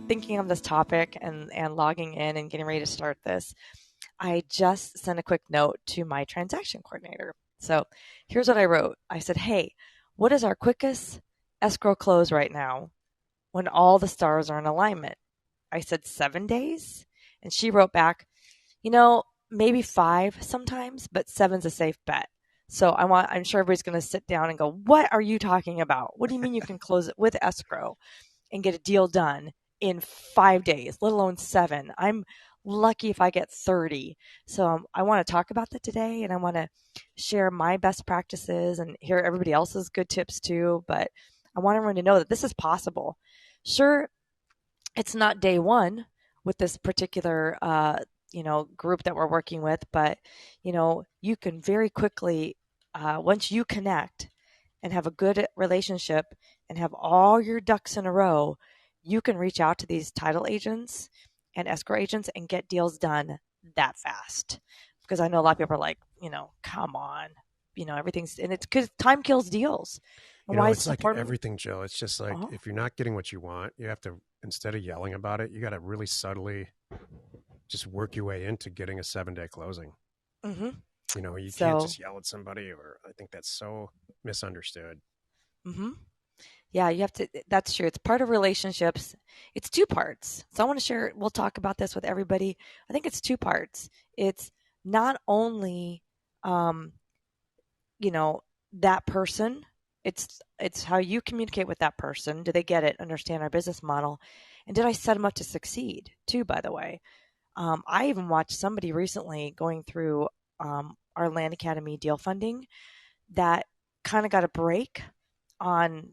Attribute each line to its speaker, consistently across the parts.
Speaker 1: thinking of this topic and logging in and getting ready to start this, I just sent a quick note to my transaction coordinator. So here's what I wrote. I said, hey, what is our quickest escrow close right now when all the stars are in alignment? I said 7 days. And she wrote back, maybe 5 sometimes, but 7's a safe bet. So I'm sure everybody's going to sit down and go, what are you talking about? What do you mean you can close it with escrow and get a deal done in 5 days, let alone 7? I'm lucky if I get 30. So I want to talk about that today, and I want to share my best practices and hear everybody else's good tips too. But I want everyone to know that this is possible. Sure, it's not day one with this particular group that we're working with, but you can very quickly, once you connect and have a good relationship and have all your ducks in a row, you can reach out to these title agents and escrow agents and get deals done that fast. Because I know a lot of people are like, come on, everything's, and it's because time kills deals.
Speaker 2: It's like everything, Jill. It's just like, if you're not getting what you want, you have to, instead of yelling about it, you got to really subtly just work your way into getting a 7-day closing.
Speaker 1: Mm-hmm.
Speaker 2: You can't just yell at somebody, or I think that's so misunderstood.
Speaker 1: Mm-hmm. Yeah, you have to, that's true. It's part of relationships. It's 2 parts. So I want to share, we'll talk about this with everybody. I think it's 2 parts. It's not only, that person, it's how you communicate with that person. Do they get it, understand our business model? And did I set them up to succeed too, by the way? I even watched somebody recently going through our Land Academy deal funding that kind of got a break on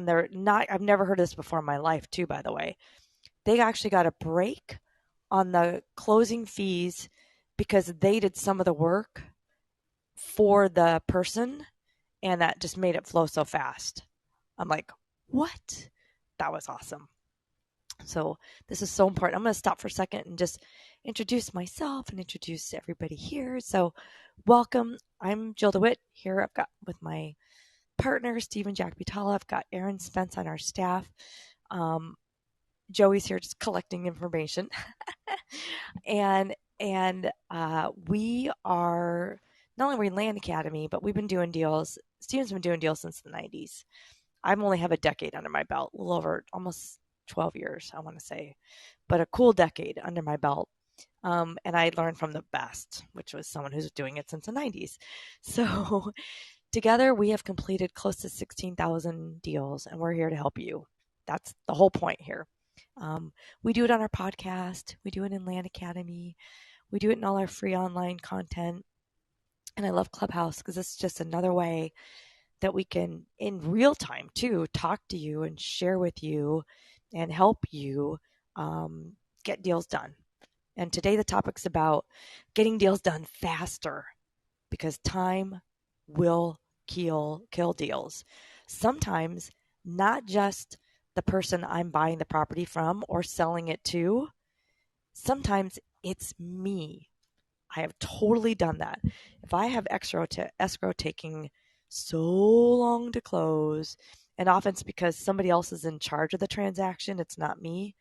Speaker 1: their, not, I've never heard of this before in my life too, by the way. They actually got a break on the closing fees because they did some of the work for the person, and that just made it flow so fast. I'm like, what? That was awesome. So this is so important. I'm going to stop for a second and just introduce myself and introduce everybody here. So welcome. I'm Jill DeWitt here. I've got with my partner, Stephen Jack Butala. I've got Aaron Spence on our staff. Joey's here just collecting information. and we are, not only are we Land Academy, but we've been doing deals. Stephen's been doing deals since the 90s. I only have a decade under my belt, a little over almost 12 years, I want to say, but a cool decade under my belt. And I learned from the best, which was someone who's doing it since the 90s. So together we have completed close to 16,000 deals, and we're here to help you. That's the whole point here. We do it on our podcast. We do it in Land Academy. We do it in all our free online content. And I love Clubhouse because it's just another way that we can, in real time too, talk to you and share with you and help you get deals done. And today the topic's about getting deals done faster, because time will kill deals. Sometimes not just the person I'm buying the property from or selling it to. Sometimes it's me. I have totally done that. If I have escrow taking so long to close, and often it's because somebody else is in charge of the transaction, it's not me,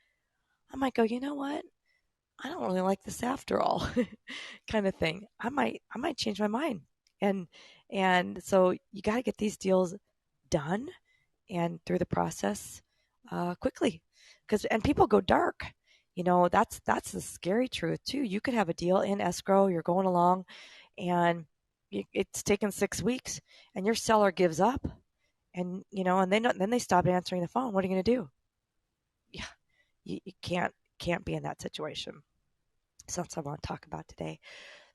Speaker 1: I might go, you know what? I don't really like this after all, kind of thing. I might change my mind. And so you got to get these deals done and through the process quickly, and people go dark. That's the scary truth too. You could have a deal in escrow, you're going along, and it's taken 6 weeks, and your seller gives up, and then they stop answering the phone. What are you going to do? Yeah, you can't be in that situation. So that's what I want to talk about today.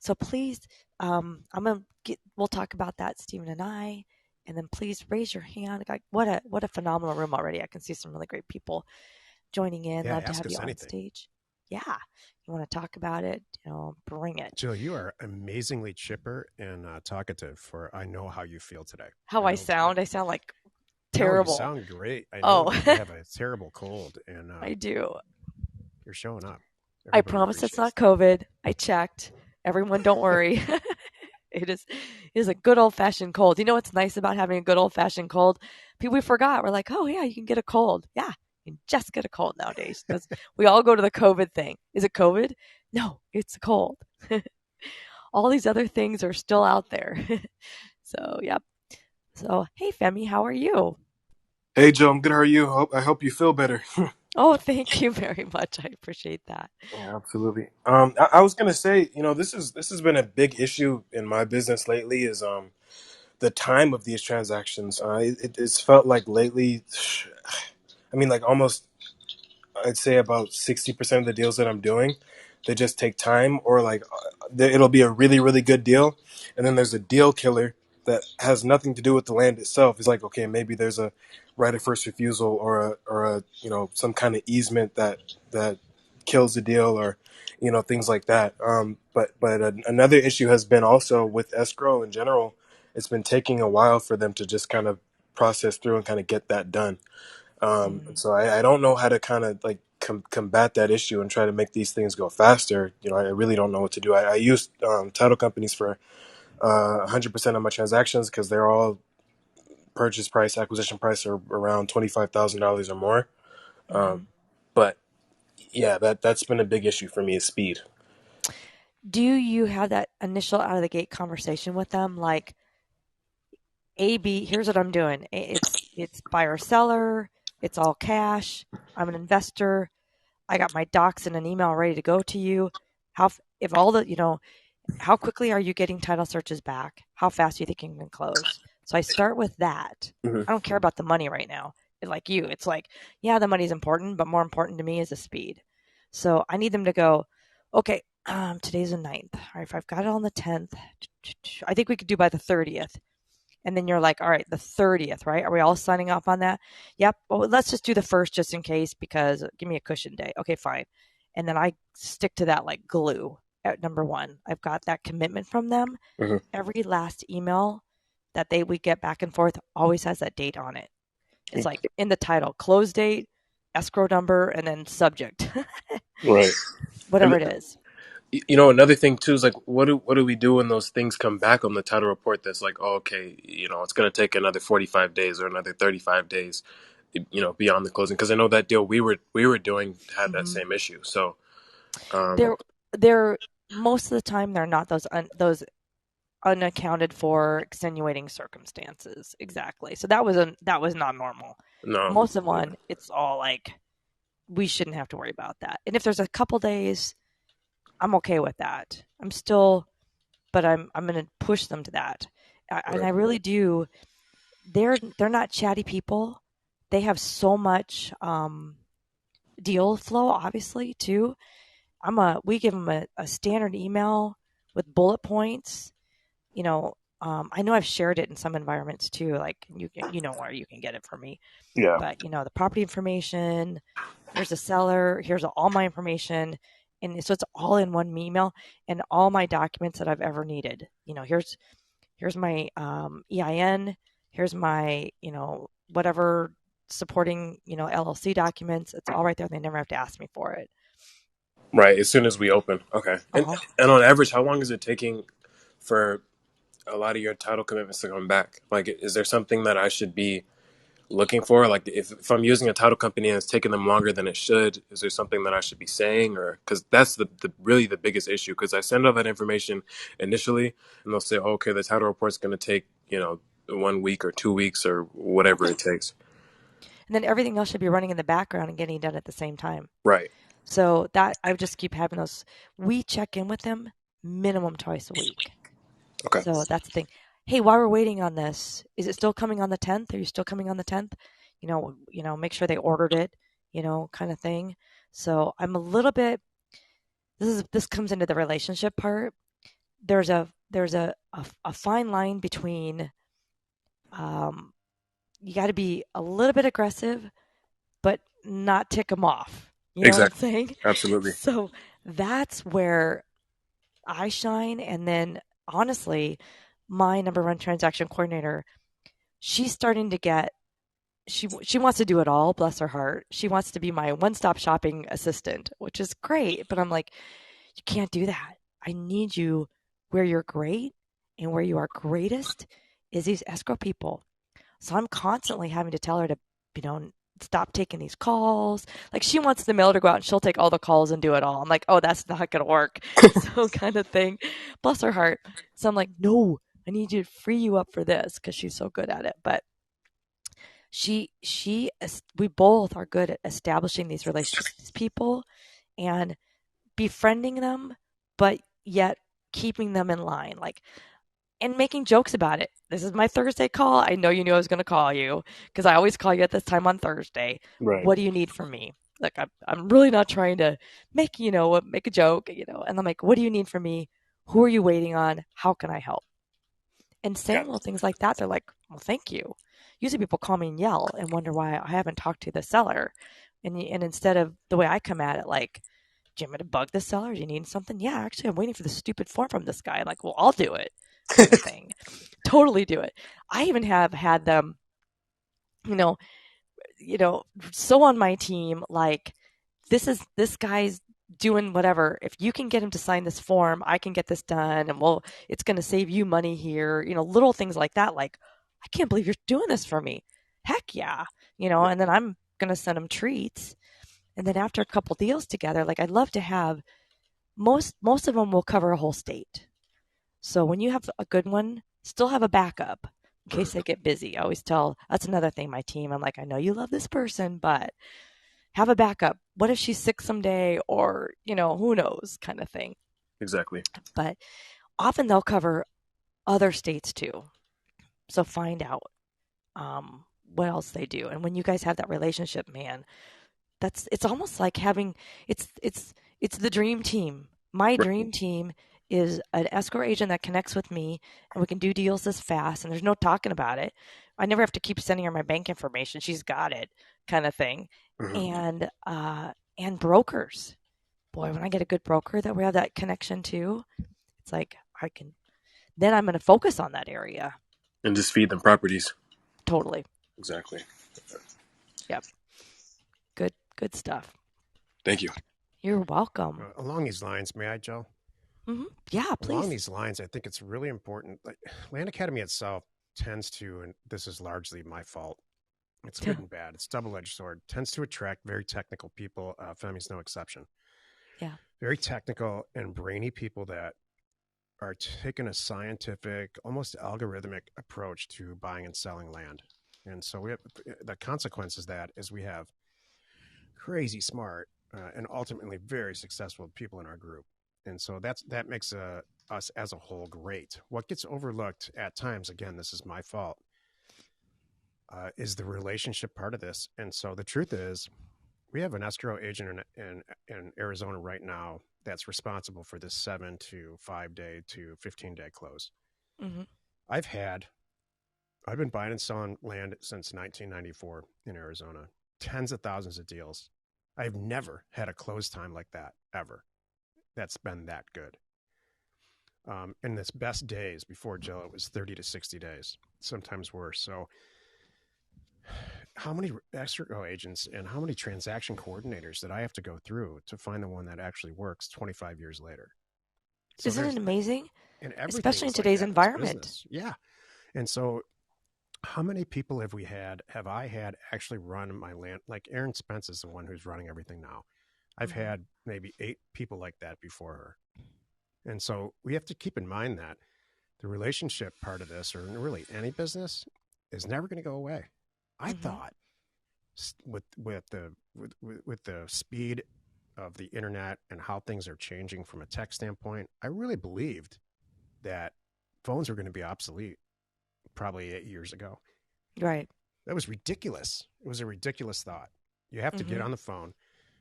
Speaker 1: So please, we'll talk about that, Stephen and I, and then please raise your hand. What a phenomenal room already. I can see some really great people joining in.
Speaker 2: Yeah,
Speaker 1: love to have you
Speaker 2: anything
Speaker 1: on stage. Yeah, you want to talk about it, bring it.
Speaker 2: Jill, you are amazingly chipper and talkative. I know how you feel today.
Speaker 1: How I sound? I sound like terrible.
Speaker 2: No, you sound great. I know you have a terrible cold, and
Speaker 1: I do.
Speaker 2: You're showing up.
Speaker 1: I promise it's not COVID. I checked. Everyone, don't worry. It is a good old-fashioned cold. You know what's nice about having a good old-fashioned cold? We forgot. We're like, oh, yeah, you can get a cold. Yeah, You just get a cold nowadays. Because we all go to the COVID thing. Is it COVID? No, it's a cold. All these other things are still out there. So, yep. So, hey, Femi, how are you?
Speaker 3: Hey Joe, I'm good. How are you? I hope you feel better.
Speaker 1: Oh, thank you very much. I appreciate that.
Speaker 3: Yeah, absolutely. I was gonna say, this has been a big issue in my business lately. Is the time of these transactions. It's felt like lately. I mean, like almost I'd say about 60% of the deals that I'm doing, they just take time, or like it'll be a really, really good deal. And then there's a deal killer that has nothing to do with the land itself. It's like, okay, maybe there's a right of first refusal or a, some kind of easement that kills the deal or, things like that. But another issue has been also with escrow in general. It's been taking a while for them to just kind of process through and kind of get that done.
Speaker 1: Mm,
Speaker 3: So I don't know how to kind of like combat that issue and try to make these things go faster. I really don't know what to do. I use title companies for 100% of my transactions because they're all purchase price, acquisition price are around $25,000 or more.
Speaker 1: mhm.
Speaker 3: But yeah, that's been a big issue for me is speed.
Speaker 1: Do you have that initial out of the gate conversation with them? Like, AB, here's what I'm doing. It's buyer seller. It's all cash. I'm an investor. I got my docs in an email ready to go to you. If all the, how quickly are you getting title searches back? How fast do you think you can close? So I start with that.
Speaker 3: Hmm.
Speaker 1: I don't care about the money right now. Like you, it's like, yeah, the money's important, but more important to me is the speed. So I need them to go, okay, today's the 9th. All right, if I've got it on the 10th, I think we could do by the 30th. And then you're like, all right, the 30th, right? Are we all signing off on that? Yep. Well, let's just do the first just in case because give me a cushion day. Okay, fine. And then I stick to that like glue at number one. I've got that commitment from them.
Speaker 3: Hmm.
Speaker 1: Every last email that we get back and forth always has that date on it. It's like in the title, close date, escrow number, and then subject,
Speaker 3: Right.
Speaker 1: whatever
Speaker 3: And
Speaker 1: it is.
Speaker 3: another thing too is like what do we do when those things come back on the title report that's like, oh, okay, it's going to take another 45 days or another 35 days, beyond the closing, because I know that deal we were doing had that
Speaker 1: Hmm.
Speaker 3: same issue. So um
Speaker 1: They're they're most of the time they're not those unaccounted for extenuating circumstances. Exactly. So that was not normal.
Speaker 3: no.
Speaker 1: Most of one, it's all like we shouldn't have to worry about that. And if there's a couple days, I'm okay with that. I'm still, but I'm going to push them to that. And I
Speaker 3: Right.
Speaker 1: really do. They're not chatty people. They have so much deal flow, obviously too. We give them a standard email with bullet points. I know I've shared it in some environments too. Like you know where you can get it from me.
Speaker 3: Yeah.
Speaker 1: But the property information. Here's the seller. Here's all my information, and so it's all in one email and all my documents that I've ever needed. Here's my EIN. Here's my whatever supporting LLC documents. It's all right there. They never have to ask me for it.
Speaker 3: Right, as soon as we open. Okay.
Speaker 1: Uh
Speaker 3: and
Speaker 1: huh.
Speaker 3: and on average, how long is it taking for a lot of your title commitments to come back? Like, is there something that I should be looking for? Like, if I'm using a title company and it's taking them longer than it should, is there something that I should be saying? Or because that's the really the biggest issue, because I send all that information initially and they'll say, oh, okay, the title report's going to take 1 week or 2 weeks or whatever
Speaker 1: Okay.
Speaker 3: it takes.
Speaker 1: And then everything else should be running in the background and getting done at the same time.
Speaker 3: Right.
Speaker 1: So that I would just keep having those. We check in with them minimum twice a week.
Speaker 3: Okay.
Speaker 1: So that's the thing. Hey, while we're waiting on this, is it still coming on the 10th? Are you still coming on the 10th? Make sure they ordered it, kind of thing. So I'm a little bit this comes into the relationship part. There's a fine line between um you got to be a little bit aggressive but not tick them off. You know what I'm
Speaker 3: Exactly.
Speaker 1: saying?
Speaker 3: Absolutely.
Speaker 1: So that's where I shine. And then honestly, my number one transaction coordinator, she's starting to get she wants to do it all, bless her heart. She wants to be my one-stop shopping assistant, which is great, but I'm like, you can't do that. I need you where you're great, and where you are greatest is these escrow people. So I'm constantly having to tell her to, stop taking these calls. Like she wants the mailer to go out and she'll take all the calls and do it all. I'm like, oh, that's not going to work. So kind of thing. Bless her heart. So I'm like, no, I need you to free you up for this because she's so good at it. But we both are good at establishing these relationships with people and befriending them, but yet keeping them in line. Like, and making jokes about it. This is my Thursday call. I know you knew I was going to call you because I always call you at this time on Thursday.
Speaker 3: Right.
Speaker 1: What do you need from me? Like, I'm really not trying to make a joke, and I'm like, what do you need from me? Who are you waiting on? How can I help? And saying
Speaker 3: Got
Speaker 1: little
Speaker 3: it.
Speaker 1: things like that, they're like, well, thank you. Usually people call me and yell and wonder why I haven't talked to the seller. And instead of the way I come at it, like, do you want me to bug the seller? Do you need something? Yeah, actually, I'm waiting for the stupid form from this guy. I'm like, well, I'll do it, kind of thing. Totally do it. I even have had them, you know, so on my team, like, this guy's doing whatever. If you can get him to sign this form, I can get this done, and it's going to save you money here. Little things like that. Like, I can't believe you're doing this for me. Heck yeah, And then I'm going to send them treats. And then after a couple deals together, like I'd love to have most of them will cover a whole state. So when you have a good one, still have a backup in case they get busy. I always tell that's another thing my team. I'm like, I know you love this person, but have a backup. What if she's sick someday or, who knows kind of thing.
Speaker 3: Exactly.
Speaker 1: But often they'll cover other states too. So find out what else they do. And when you guys have that relationship, man, it's almost like having it's the dream team. My
Speaker 3: Right.
Speaker 1: dream team is an escrow agent that connects with me and we can do deals this fast and there's no talking about it. I never have to keep sending her my bank information. She's got it, kind of thing.
Speaker 3: Mhm.
Speaker 1: And brokers. Boy, when I get a good broker that we have that connection to, it's like then I'm going to focus on that area.
Speaker 3: And just feed them properties.
Speaker 1: Totally.
Speaker 3: Exactly.
Speaker 1: Yep. Good stuff.
Speaker 3: Thank you.
Speaker 1: You're welcome.
Speaker 2: Along these lines, may I, Joe?
Speaker 1: Yeah, please.
Speaker 2: Along these lines, I think it's really important. Like Land Academy itself tends to, and this is largely my fault. It's good and bad. It's a double-edged sword. Tends to attract very technical people. Femi's no exception.
Speaker 1: Yeah.
Speaker 2: Very technical and brainy people that are taking a scientific, almost algorithmic approach to buying and selling land. And so the consequence is that is we have crazy smart and ultimately very successful people in our group. And so that makes us as a whole great. What gets overlooked at times, again, this is my fault, is the relationship part of this. And so the truth is, we have an escrow agent in Arizona right now that's responsible for this 7 to 5 day to 15-day close.
Speaker 1: Mm-hmm.
Speaker 2: I've been buying and selling land since 1994 in Arizona, tens of thousands of deals. I've never had a close time like that ever. That's been that good. In its best days before Jill, it was 30 to 60 days, sometimes worse. So how many escrow agents and how many transaction coordinators did I have to go through to find the one that actually works 25 years later? So
Speaker 1: isn't it amazing? Especially in today's environment.
Speaker 2: Yeah. And so how many people have I had actually run my land? Like Erin Spence is the one who's running everything now. I've had maybe 8 people like that before her. And so we have to keep in mind that the relationship part of this, or really any business, is never going to go away. I thought with the speed of the internet and how things are changing from a tech standpoint, I really believed that phones were going to be obsolete probably 8 years ago.
Speaker 1: Right.
Speaker 2: That was ridiculous. It was a ridiculous thought. You have to get on the phone.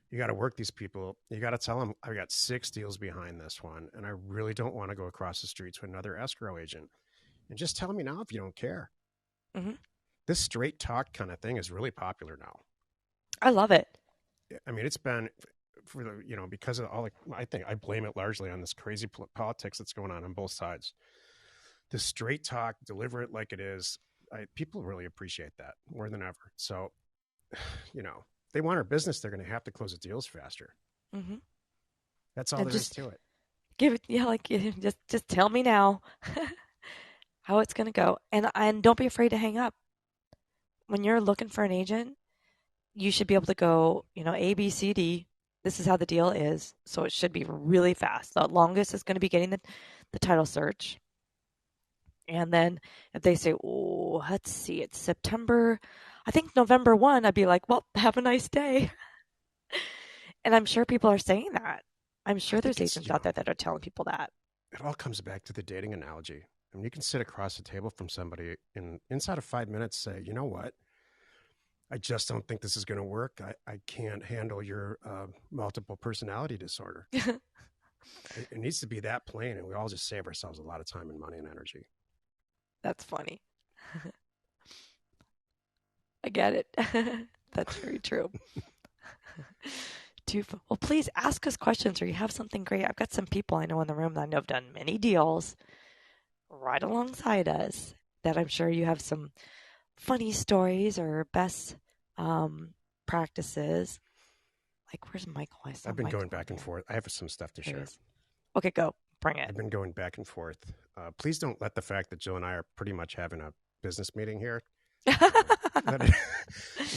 Speaker 2: You got to work these people. You got to tell them, I've got 6 deals behind this one, and I really don't want to go across the street to another escrow agent. And just tell me now if you don't care. This straight talk kind of thing is really popular now.
Speaker 1: I love it.
Speaker 2: I mean, it's been for the, because of I think I blame it largely on this crazy politics that's going on both sides. The straight talk, deliver it like it is. People really appreciate that more than ever. So, they want our business. They're going to have to close the deals faster. That's all there is to it.
Speaker 1: Give it, just tell me now how it's going to go, and don't be afraid to hang up when you're looking for an agent. you should be able to go, A, B, C, D. This is how the deal is. So it should be really fast. The longest is going to be getting the title search. And then if they say, oh, let's see, it's September, I think November 1, I'd be like, well, have a nice day. And I'm sure people are saying that. I'm
Speaker 2: I
Speaker 1: sure
Speaker 2: think
Speaker 1: there's
Speaker 2: it's,
Speaker 1: agents out there that are telling people that.
Speaker 2: it all comes back to the dating analogy. I mean, you can sit across the table from somebody and inside of 5 minutes say, you know what? I just don't think this is going to work. I can't handle your multiple personality disorder. It needs to be that plain, and we all just save ourselves a lot of time and money and energy.
Speaker 1: That's funny. I get it. That's very true. Well, please ask us questions or you have something great. I've got some people I know in the room that I know have done many deals right alongside us that I'm sure you have some funny stories or best practices. Like, where's Michael?
Speaker 2: I've been going back and forth. I have some stuff to share.
Speaker 1: Okay, go. Bring it.
Speaker 2: I've been going back and forth. Please don't let the fact that Jill and I are pretty much having a business meeting here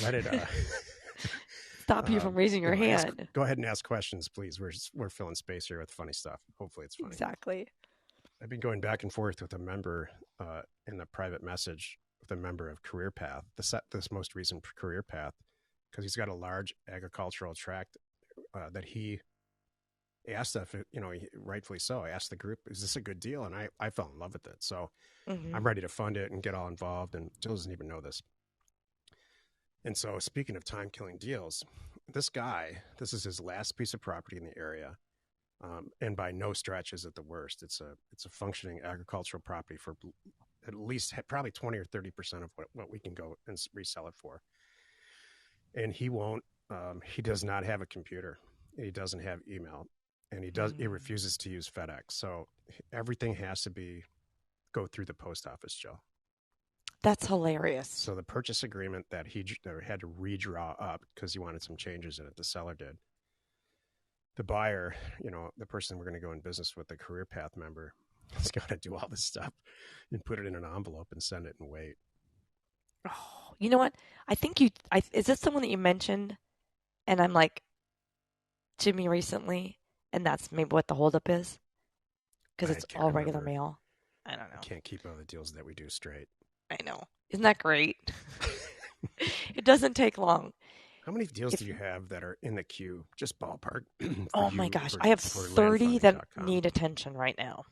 Speaker 2: let it
Speaker 1: stop you from raising your hand.
Speaker 2: Go ahead and ask questions, please. We're filling space here with funny stuff. Hopefully it's funny.
Speaker 1: Exactly.
Speaker 2: I've been going back and forth with a member in the private message with a member of Career Path, this most recent Career Path, because he's got a large agricultural tract that he asked if it, rightfully so. I asked the group, is this a good deal? And I fell in love with it. So I'm ready to fund it and get all involved. And Jill doesn't even know this. And so speaking of time killing deals, this is his last piece of property in the area. And by no stretch is it the worst. It's a functioning agricultural property for at least probably 20 or 30% of what we can go and resell it for. And he does not have a computer. He doesn't have email, and he refuses to use FedEx. So everything has to go through the post office, Joe.
Speaker 1: That's hilarious.
Speaker 2: So the purchase agreement that he had to redraw up because he wanted some changes in it, the seller did. The buyer, the person we're going to go in business with, the Career Path member, has got to do all this stuff and put it in an envelope and send it and wait.
Speaker 1: Oh, you know what? I think is this someone that you mentioned? And I'm like, to me recently, and that's maybe what the holdup is? Because it's all regular mail. I don't know.
Speaker 2: I can't keep all the deals that we do straight.
Speaker 1: I know. Isn't that great? It doesn't take long.
Speaker 2: How many deals do you have that are in the queue? Just ballpark.
Speaker 1: Oh my gosh. I have 30 that need attention right now.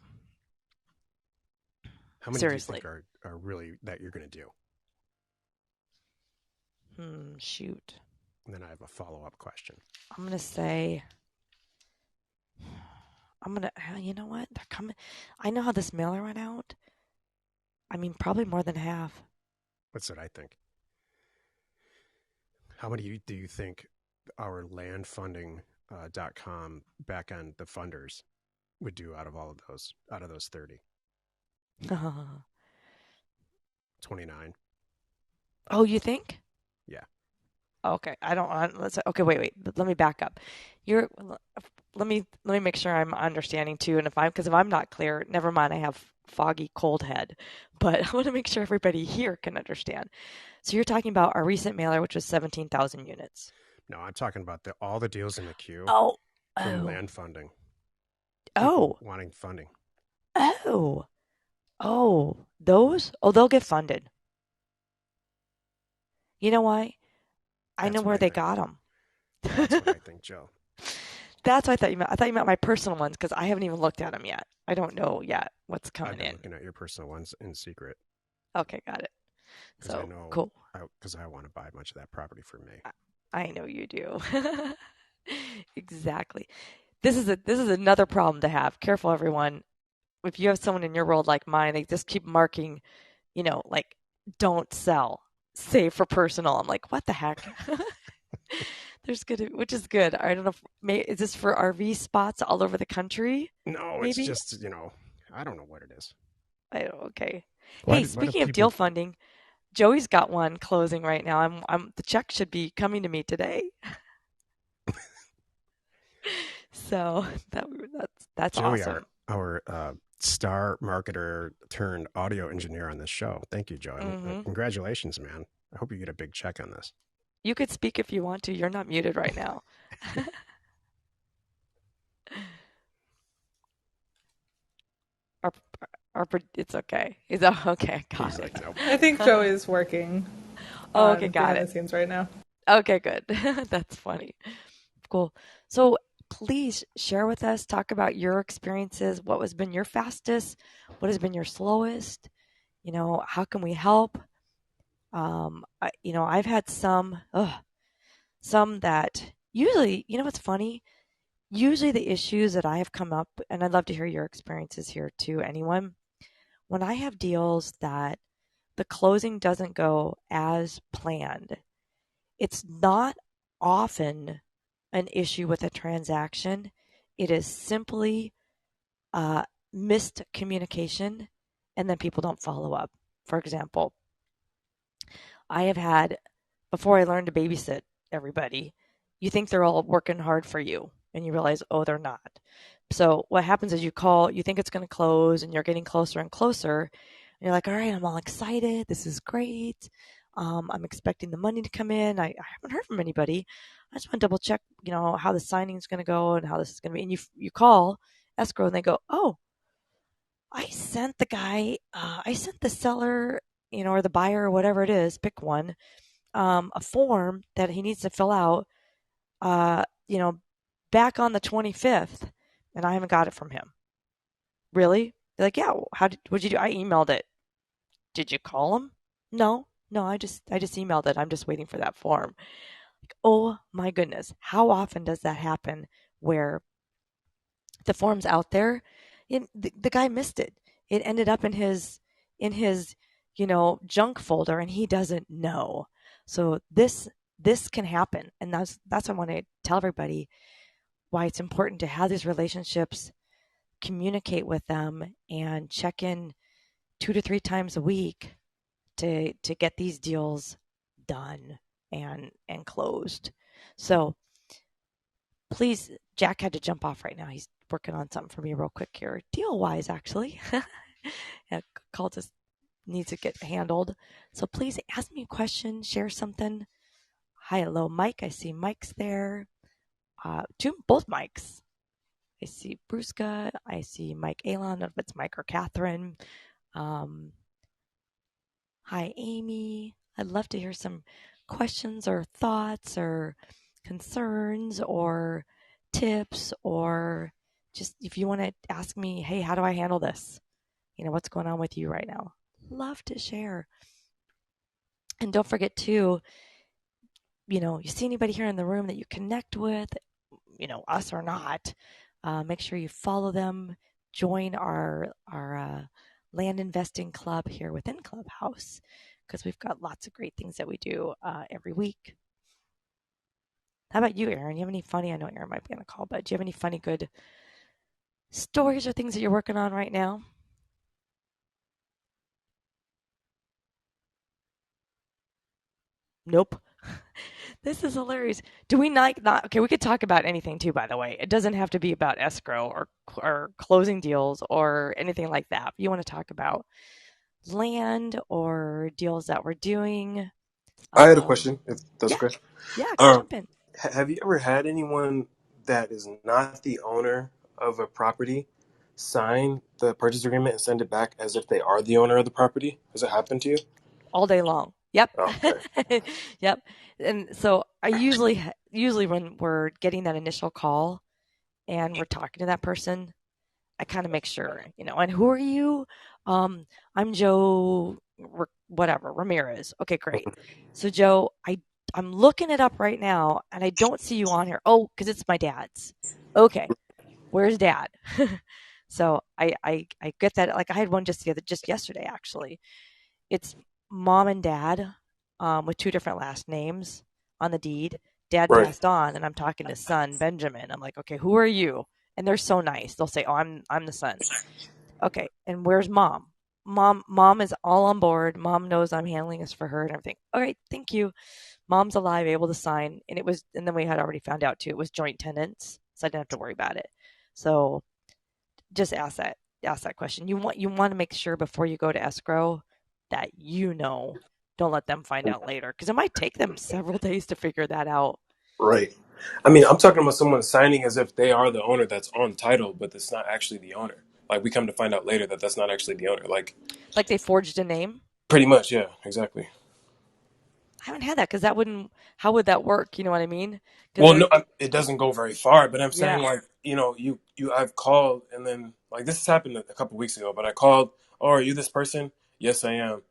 Speaker 2: How many
Speaker 1: Seriously.
Speaker 2: do you think are really that you're going to do?
Speaker 1: Shoot.
Speaker 2: And then I have a follow-up question.
Speaker 1: I'm going to say, you know what? They're coming. I know how this mailer went out. I mean, probably more than half.
Speaker 2: What's it, I think? How many do you think our landfunding.com back end, the funders, would do out of those 30? 29.
Speaker 1: Oh, you think?
Speaker 2: Yeah.
Speaker 1: Okay. Okay, wait. Let me back up. Let me make sure I'm understanding too. And if I'm not clear, never mind. I have foggy cold head, but I want to make sure everybody here can understand. So you're talking about our recent mailer, which was 17,000 units.
Speaker 2: No, I'm talking about all the deals in the queue.
Speaker 1: For
Speaker 2: land funding.
Speaker 1: People
Speaker 2: wanting funding.
Speaker 1: Those? They'll get funded. You know why? I know where they got them.
Speaker 2: That's what I think, Joe.
Speaker 1: That's what I thought you meant. I thought you meant my personal ones because I haven't even looked at them yet. I don't know yet what's coming in.
Speaker 2: I'm looking at your personal ones in secret.
Speaker 1: Okay, got it. So,
Speaker 2: I know,
Speaker 1: cool.
Speaker 2: Because I want to buy much of that property for me.
Speaker 1: I know you do. Exactly. This is another problem to have. Careful, everyone. If you have someone in your world like mine, they just keep marking, like don't sell, save for personal. I'm like, what the heck? Which is good. I don't know. Is this for RV spots all over the country?
Speaker 2: No,
Speaker 1: maybe?
Speaker 2: It's just I don't know what it is.
Speaker 1: Okay. Hey, speaking of deal funding, Joey's got one closing right now. The check should be coming to me today. So that's
Speaker 2: Joey,
Speaker 1: awesome.
Speaker 2: Our star marketer turned audio engineer on this show. Thank you, Joey. Congratulations, man. I hope you get a big check on this.
Speaker 1: You could speak if you want to. You're not muted right now. Or, it's okay. It's okay. Got
Speaker 2: He's
Speaker 1: it.
Speaker 2: like, nope.
Speaker 4: I think Joey is working
Speaker 1: Oh, okay, got
Speaker 4: behind
Speaker 1: it.
Speaker 4: the scenes right now.
Speaker 1: Okay, good. That's funny. Cool. So please share with us, talk about your experiences. What has been your fastest? What has been your slowest? How can we help? I've had some that usually, what's funny? Usually the issues that I have come up, and I'd love to hear your experiences here too, anyone. When I have deals that the closing doesn't go as planned, it's not often an issue with a transaction. It is simply uh, missed communication, and then people don't follow up. For example, I have had, before I learned to babysit everybody, you think they're all working hard for you, and you realize, oh, they're not. So what happens is you call, you think it's going to close, and you're getting closer and closer. And you're like, all right, I'm all excited. This is great. I'm expecting the money to come in. I haven't heard from anybody. I just want to double check, how the signing is going to go and how this is going to be. And you call escrow, and they go, oh, I sent the seller, or the buyer or whatever it is, pick one, a form that he needs to fill out, uh, you know, back on the 25th, and I haven't got it from him. Really? They're like, yeah. What'd you do? I emailed it. Did you call him? No, no. I just emailed it. I'm just waiting for that form. Like, oh my goodness, how often does that happen? Where the form's out there, and the guy missed it. It ended up in his junk folder, and he doesn't know. So this can happen, and that's what I want to tell everybody, why it's important to have these relationships, communicate with them, and check in 2 to 3 times a week to get these deals done and closed. So please, Jack had to jump off right now. He's working on something for me real quick here, deal wise, actually. Yeah, call just needs to get handled. So please ask me a question, share something. Hi, hello, Mike. I see Mike's there. Both Mikes. I see Bruska. I see Mike Alon. I don't know if it's Mike or Catherine. Um, Hi, Amy. I'd love to hear some questions or thoughts or concerns or tips, or just if you want to ask me, hey, how do I handle this? What's going on with you right now? Love to share. And don't forget too, you see anybody here in the room that you connect with, us or not, make sure you follow them, join our land investing club here within Clubhouse, because we've got lots of great things that we do every week. How about you, Aaron? You have any funny? I know Aaron might be on the call, but do you have any funny, good stories or things that you're working on right now? Nope. This is hilarious. Do we not? Okay, we could talk about anything too, by the way. It doesn't have to be about escrow or closing deals or anything like that. If you want to talk about land or deals that we're doing,
Speaker 3: I had a
Speaker 1: um,
Speaker 3: question, if that's
Speaker 1: yeah,
Speaker 3: okay.
Speaker 1: yeah,
Speaker 3: Um,
Speaker 1: jump in.
Speaker 3: have you ever had anyone that is not the owner of a property sign the purchase agreement and send it back as if they are the owner of the property? Has it happened to you?
Speaker 1: All day long. Yep.
Speaker 3: Okay.
Speaker 1: Yep. And so I usually when we're getting that initial call and we're talking to that person, I kind of make sure, and who are you? I'm Joe, whatever, Ramirez. Okay, great. So Joe, I'm looking it up right now, and I don't see you on here. Oh, because it's my dad's. Okay, where's dad? So I get that. Like I had one just yesterday actually. It's mom and dad, with two different last names on the deed. Dad
Speaker 3: Right.
Speaker 1: passed on, and I'm talking to son Benjamin. I'm like, okay, who are you? And they're so nice. They'll say, oh, I'm the son. Okay, and where's mom? Mom is all on board. Mom knows I'm handling this for her and everything. All right, thank you. Mom's alive, able to sign, and then we had already found out too. It was joint tenants, so I didn't have to worry about it. So just ask that question. You want to make sure before you go to escrow that don't let them find out later because it might take them several days to figure that out.
Speaker 3: Right. I mean, I'm talking about someone signing as if they are the owner that's on title, but it's not actually the owner. Like we come to find out later that that's not actually the owner. Like
Speaker 1: Like they forged a name.
Speaker 3: pretty much, yeah, exactly.
Speaker 1: I haven't had that because that wouldn't. How would that work? You know what I mean? Because
Speaker 3: Well, no, it doesn't go very far, but I'm saying
Speaker 1: yeah,
Speaker 3: like, I've called and then like this has happened a couple weeks ago, but I called, oh, are you this person? Yes, I am.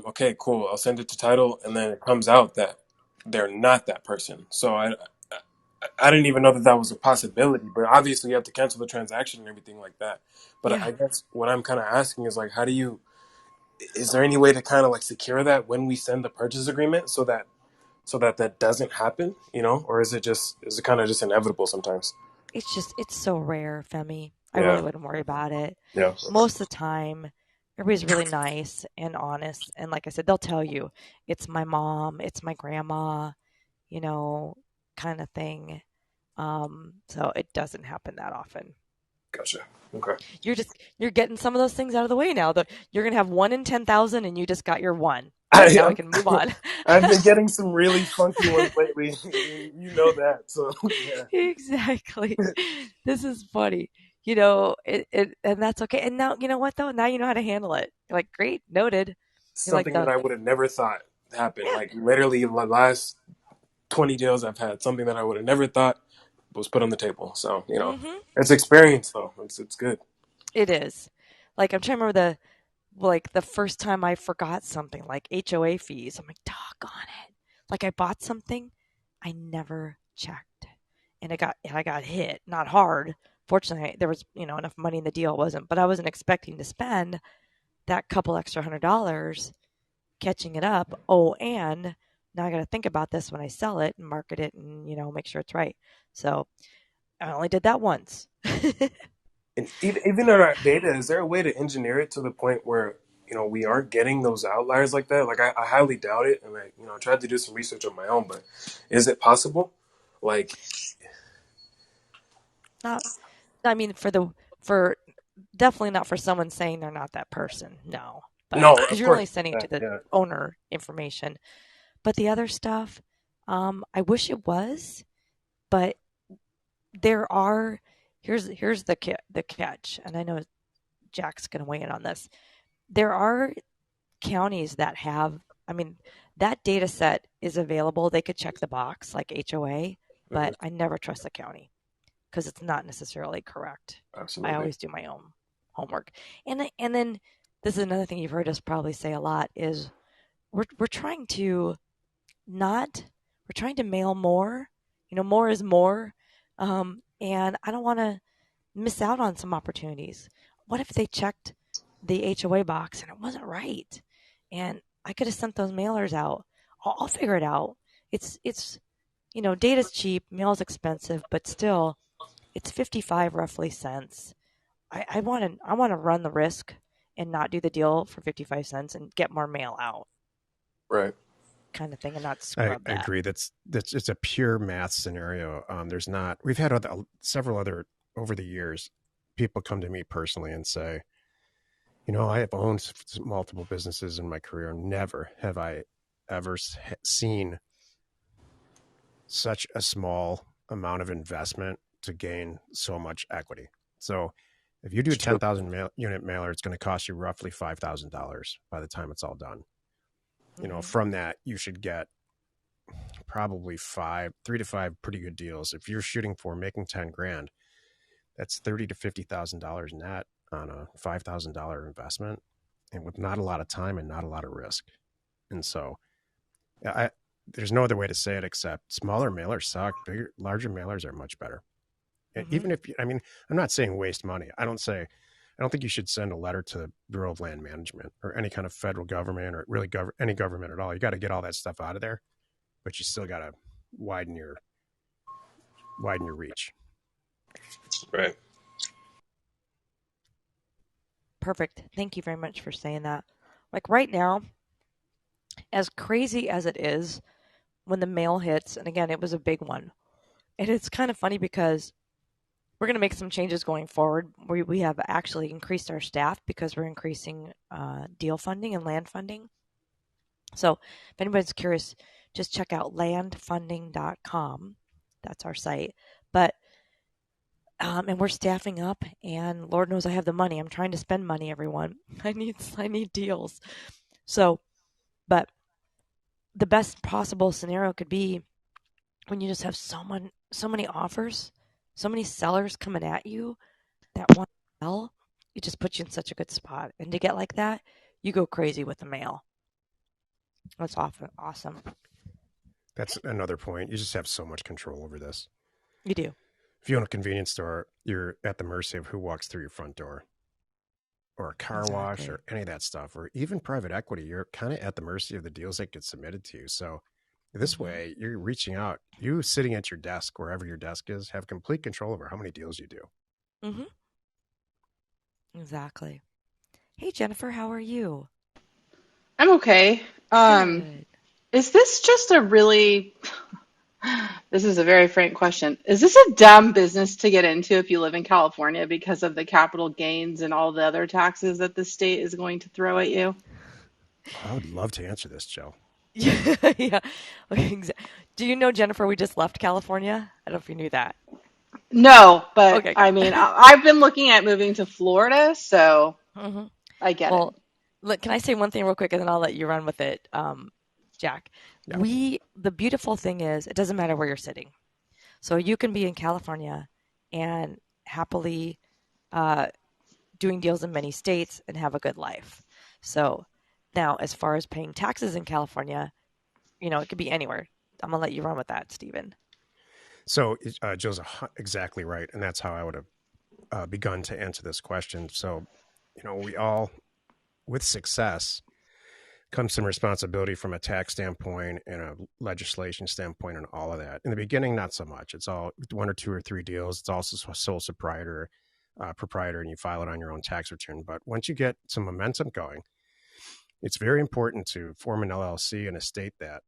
Speaker 3: Okay, cool. I'll send it to title, and then it comes out that they're not that person. So I didn't even know that that was a possibility. But obviously, you have to cancel the transaction and everything like that. But
Speaker 1: yeah.
Speaker 3: I guess what I'm kind of asking is like, how do you? Is there any way to kind of like secure that when we send the purchase agreement so that that doesn't happen? Or is it kind of just inevitable sometimes?
Speaker 1: It's so rare, Femi. I really
Speaker 3: Yeah,
Speaker 1: wouldn't worry about it.
Speaker 3: yeah,
Speaker 1: Most of the time, everybody's really nice and honest, and like I said, they'll tell you it's my mom, it's my grandma, you know, kind of thing. So it doesn't happen that often.
Speaker 3: gotcha. Okay.
Speaker 1: You're getting some of those things out of the way now. You're gonna have 1 in 10,000, and you just got your one. Good.
Speaker 3: I,
Speaker 1: Now we
Speaker 3: I'm,
Speaker 1: can move on.
Speaker 3: I've been getting some really funky ones lately. You know that, so yeah.
Speaker 1: Exactly. This is funny. And that's okay. And now, you know what though? Now you know how to handle it. You're like, great, noted. You're like
Speaker 3: Something that
Speaker 1: the,
Speaker 3: I would have never thought happened.
Speaker 1: yeah,
Speaker 3: Like literally, the last 20 deals I've had, something that I would have never thought was put on the table. So it's experience though. It's good.
Speaker 1: it is. Like I'm trying to remember the first time I forgot something like HOA fees. I'm like, doggone it. Like I bought something, I never checked. And I got hit, not hard. Fortunately, there was, enough money in the deal. It wasn't, but I wasn't expecting to spend that couple extra $100 catching it up. Oh, and now I got to think about this when I sell it and market it and, make sure it's right. So I only did that once.
Speaker 3: And even in our data, is there a way to engineer it to the point where we aren't getting those outliers like that? Like I highly doubt it, and I tried to do some research on my own, but is it possible? Like
Speaker 1: Not, I mean, for definitely not for someone saying they're not that person. No, but
Speaker 3: no,
Speaker 1: because
Speaker 3: of
Speaker 1: you're
Speaker 3: course,
Speaker 1: only sending it to
Speaker 3: not.
Speaker 1: the
Speaker 3: Yeah,
Speaker 1: owner information. But the other stuff, I wish it was, but there are. Here's the catch, and I know Jack's going to weigh in on this. There are counties that have, I mean, that data set is available. They could check the box like HOA,
Speaker 3: hmm,
Speaker 1: but I never trust the county because it's not necessarily correct. I
Speaker 3: absolutely.
Speaker 1: always do my own homework. And then this is another thing you've heard us probably say a lot is we're trying to not we're trying to mail more. More is more. And I don't want to miss out on some opportunities. What if they checked the HOA box and it wasn't right? And I could have sent those mailers out. I'll figure it out. It's data's cheap, mail's expensive, but still, it's 55 roughly cents. I want to run the risk and not do the deal for 55 cents and get more mail out
Speaker 3: Right.
Speaker 1: kind of thing and not
Speaker 2: I
Speaker 1: scrub that.
Speaker 2: agree. That's it's a pure math scenario. There's not. We've had several other over the years. People come to me personally and say, I have owned multiple businesses in my career. Never have I ever seen such a small amount of investment to gain so much equity. So if you do a
Speaker 3: It's true.
Speaker 2: 10,000 unit mailer, it's going to cost you roughly $5,000 by the time it's all done.
Speaker 1: Hmm.
Speaker 2: From that, you should get probably 3 to 5 pretty good deals. If you're shooting for making 10 grand, that's $30,000 to $50,000 net on a $5,000 investment, and with not a lot of time and not a lot of risk. And so, there's no other way to say it except smaller mailers suck. Larger mailers are much better.
Speaker 1: Hmm.
Speaker 2: Even if I mean, I'm not saying waste money. I don't think you should send a letter to the Bureau of Land Management or any kind of federal government or really any government at all. You got to get all that stuff out of there, but you still got to widen your reach.
Speaker 3: Right.
Speaker 1: Perfect. Thank you very much for saying that. Like right now, as crazy as it is, when the mail hits, and again, it was a big one. And it's kind of funny because we're going to make some changes going forward. We have actually increased our staff because we're increasing deal funding and land funding. So if anybody's curious, just check out landfunding.com. That's our site. But and we're staffing up, and Lord knows I have the money. I'm trying to spend money, everyone. I need deals. So, but the best possible scenario could be when you just have so many offers, so many sellers coming at you that want to sell. It just puts you in such a good spot. And to get like that, you go crazy with the mail. That's often awesome.
Speaker 2: That's another point. You just have so much control over this.
Speaker 1: You do.
Speaker 2: If you own a convenience store, you're at the mercy of who walks through your front door, or a car wash,
Speaker 1: Exactly.
Speaker 2: or any of that stuff, or even private equity. You're kind of at the mercy of the deals that get submitted to you. So this
Speaker 1: Mm-hmm.
Speaker 2: way, you're reaching out. You sitting at your desk, wherever your desk is, have complete control over how many deals you do.
Speaker 1: Mm-hmm. Exactly. Hey, Jennifer, how are you?
Speaker 4: I'm okay. Um,
Speaker 1: Good.
Speaker 4: is this just a really, this is a very frank question. Is this a dumb business to get into if you live in California because of the capital gains and all the other taxes that the state is going to throw at you?
Speaker 2: I would love to answer this, Joe.
Speaker 1: Yeah. Yeah. Do you know, Jennifer, we just left California? I don't know if you knew that.
Speaker 4: No, but
Speaker 1: Okay,
Speaker 4: I mean,
Speaker 1: good.
Speaker 4: I've been looking at moving to Florida, so
Speaker 1: Hmm.
Speaker 4: I get it.
Speaker 1: Well, look, can I say one thing real quick and then I'll let you run with it, Jack?
Speaker 2: Yeah.
Speaker 1: The beautiful thing is, it doesn't matter where you're sitting. So you can be in California and happily uh, doing deals in many states and have a good life. So now, as far as paying taxes in California, it could be anywhere. I'm gonna let you run with that, Stephen.
Speaker 2: So Joe's exactly right, and that's how I would have begun to answer this question. So, we all, with success, comes some responsibility from a tax standpoint and a legislation standpoint and all of that. In the beginning, not so much. It's all one or two or three deals. It's also sole proprietor, and you file it on your own tax return. But once you get some momentum going, it's very important to form an LLC in a state that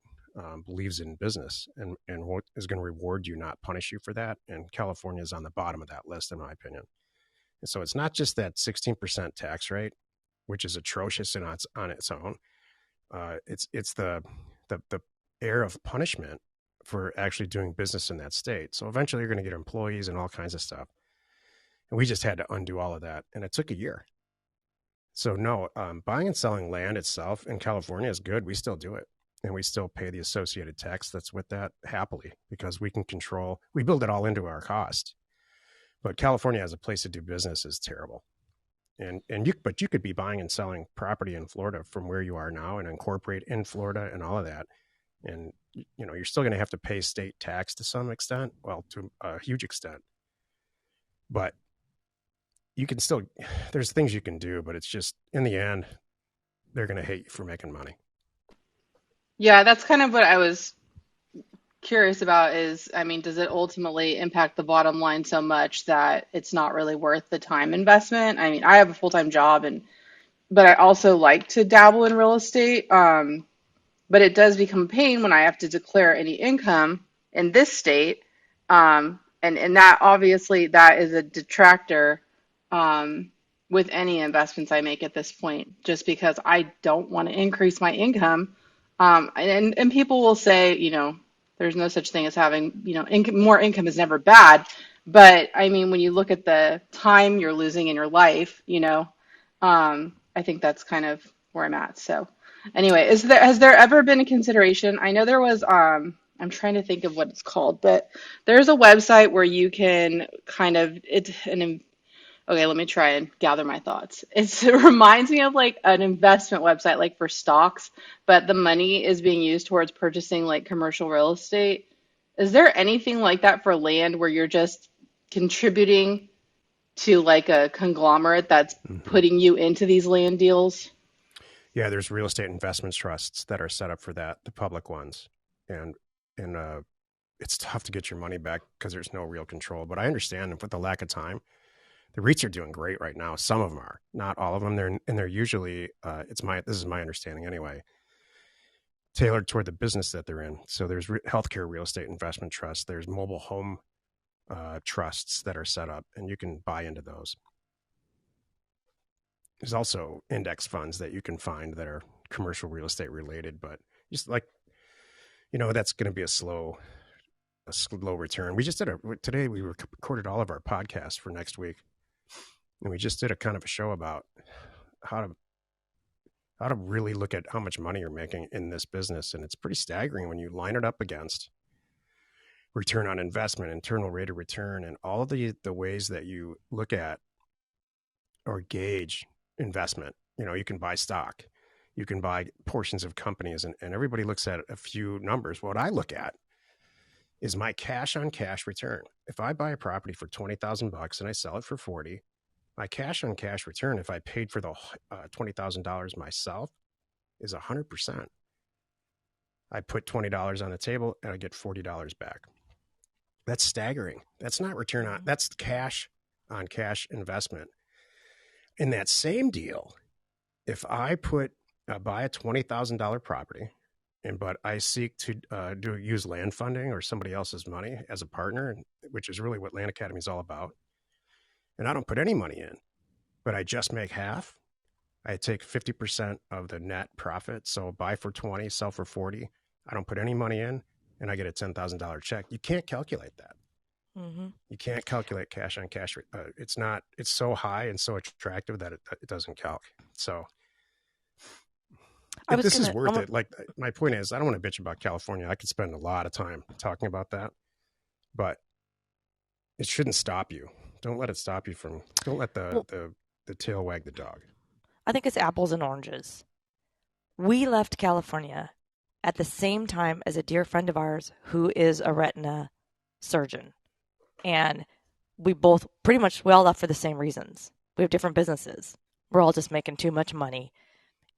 Speaker 2: believes in business and what is going to reward you, not punish you for that. And California is on the bottom of that list, in my opinion. And so it's not just that 16% tax rate, which is atrocious on its own. It's the air of punishment for actually doing business in that state. So eventually you're going to get employees and all kinds of stuff. And we just had to undo all of that. And it took a year. So no, buying and selling land itself in California is good. We still do it. And we still pay the associated tax that's with that happily because we build it all into our cost. But California as a place to do business is terrible. But you could be buying and selling property in Florida from where you are now and incorporate in Florida and all of that. And you're still going to have to pay state tax to some extent, well, to a huge extent. But you can still, there's things you can do, but it's just in the end, they're going to hate you for making money.
Speaker 4: Yeah, that's kind of what I was curious about is, I mean, does it ultimately impact the bottom line so much that it's not really worth the time investment? I mean, I have a full-time job and but I also like to dabble in real estate. But it does become a pain when I have to declare any income in this state. And that obviously that is a detractor um, with any investments I make at this point, just because I don't want to increase my income. And people will say, there's no such thing as having, more income is never bad. But I mean, when you look at the time you're losing in your life, I think that's kind of where I'm at. So anyway, has there ever been a consideration? I know there was I'm trying to think of what it's called, but there's a website where you can kind of okay, let me try and gather my thoughts. It reminds me of like an investment website like for stocks, but the money is being used towards purchasing like commercial real estate. Is there anything like that for land where you're just contributing to like a conglomerate that's
Speaker 2: Mm-hmm.
Speaker 4: putting you into these land deals?
Speaker 2: Yeah, there's real estate investment trusts that are set up for that, the public ones. And, and it's tough to get your money back because there's no real control. But I understand with the lack of time, the REITs are doing great right now. Some of them are, not all of them. They're usually this is my understanding anyway, tailored toward the business that they're in. So there's healthcare real estate investment trusts. There's mobile home trusts that are set up, and you can buy into those. There's also index funds that you can find that are commercial real estate related, but just like, that's going to be a slow return. We just did today we recorded all of our podcasts for next week, and we just did a kind of a show about how to really look at how much money you're making in this business. And it's pretty staggering when you line it up against return on investment, internal rate of return, and all of the ways that you look at or gauge investment. You can buy stock, you can buy portions of companies, and everybody looks at a few numbers. What I look at is my cash on cash return. If I buy a property for $20,000 and I sell it for 40, my cash on cash return, if I paid for the $20,000 myself, is 100%. I put $20 on the table and I get $40 back. That's staggering. That's not return on, that's cash on cash investment. In that same deal, if I buy a $20,000 property, but I seek to use land funding or somebody else's money as a partner, which is really what Land Academy is all about, and I don't put any money in, but I just make half, I take 50% of the net profit. So buy for 20, sell for 40. I don't put any money in, and I get a $10,000 check. You can't calculate that. Mm-hmm. You can't calculate cash on cash. It's so high and so attractive that it doesn't calc. So this is worth it. Like, my point is, I don't want to bitch about California. I could spend a lot of time talking about that, but it shouldn't stop you. Don't let it stop you from, don't let the tail wag the dog.
Speaker 1: I think it's apples and oranges. We left California at the same time as a dear friend of ours who is a retina surgeon. And we all left for the same reasons. We have different businesses. We're all just making too much money.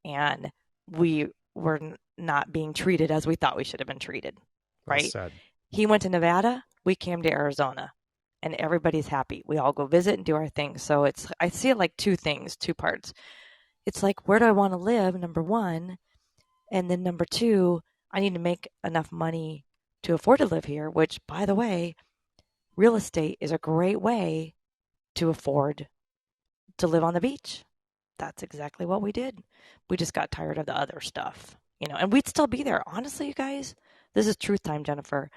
Speaker 1: And we were not being treated as we thought we should have been treated. Right?
Speaker 2: Well,
Speaker 1: he went to Nevada. We came to Arizona. And everybody's happy. We all go visit and do our thing. So I see it like two parts. It's like, where do I want to live? Number one. And then number two, I need to make enough money to afford to live here, which, by the way, real estate is a great way to afford to live on the beach. That's exactly what we did. We just got tired of the other stuff, and we'd still be there. Honestly, you guys, this is truth time, Jennifer.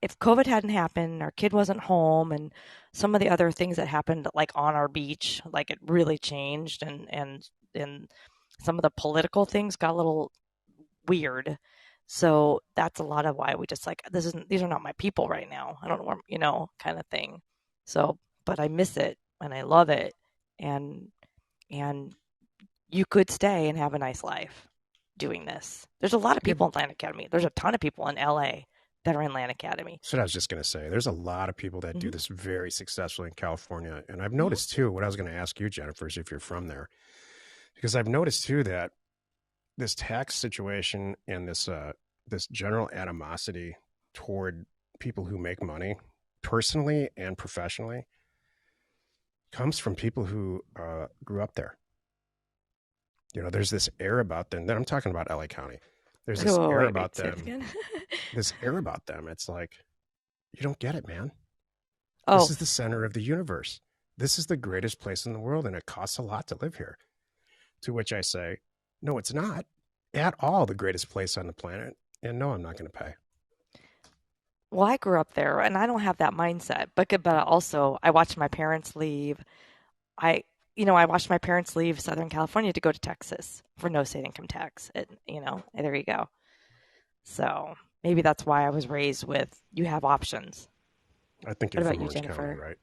Speaker 1: If COVID hadn't happened, our kid wasn't home, and some of the other things that happened, like on our beach, like it really changed, and some of the political things got a little weird. So that's a lot of why we just these are not my people right now. I don't know, kind of thing. So, but I miss it and I love it, and you could stay and have a nice life doing this. There's a lot of people in Land Academy. There's a ton of people in LA that are in Land Academy.
Speaker 2: That's what I was just going to say. There's a lot of people that do this very successfully in California. And I've noticed too, what I was going to ask you, Jennifer, is if you're from there, because I've noticed too that this tax situation and this general animosity toward people who make money personally and professionally comes from people who grew up there. There's this air about them. Then I'm talking about LA County. There's this air about them. This air about them. It's like, you don't get it, man. Oh. This is the center of the universe. This is the greatest place in the world, and it costs a lot to live here. To which I say, no, it's not at all the greatest place on the planet. And no, I'm not going to pay.
Speaker 1: Well, I grew up there, and I don't have that mindset. But also, I watched my parents leave. I watched my parents leave Southern California to go to Texas for no state income tax. There you go. So maybe that's why I was raised with, you have options.
Speaker 2: I think you're from Orange County, right?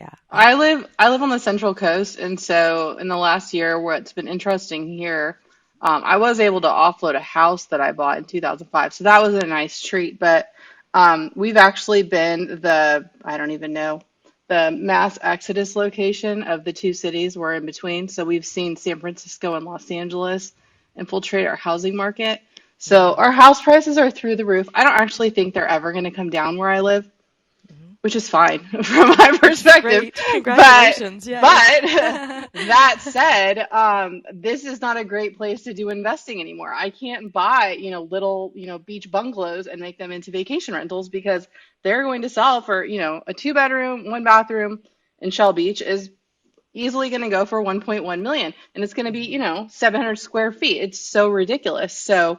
Speaker 1: Yeah.
Speaker 4: I live on the Central Coast, and so in the last year, what's been interesting here, I was able to offload a house that I bought in 2005, so that was a nice treat. But we've actually been I don't even know, the mass exodus location of the two cities we're in between. So we've seen San Francisco and Los Angeles infiltrate our housing market. So our house prices are through the roof. I don't actually think they're ever going to come down where I live, which is fine from my perspective.
Speaker 1: Congratulations.
Speaker 4: But that said, this is not a great place to do investing anymore. I can't buy, little, beach bungalows and make them into vacation rentals, because they're going to sell for, a 2-bedroom, 1-bathroom in Shell Beach is, easily going to go for 1.1 million, and it's going to be, 700 square feet. It's so ridiculous. So,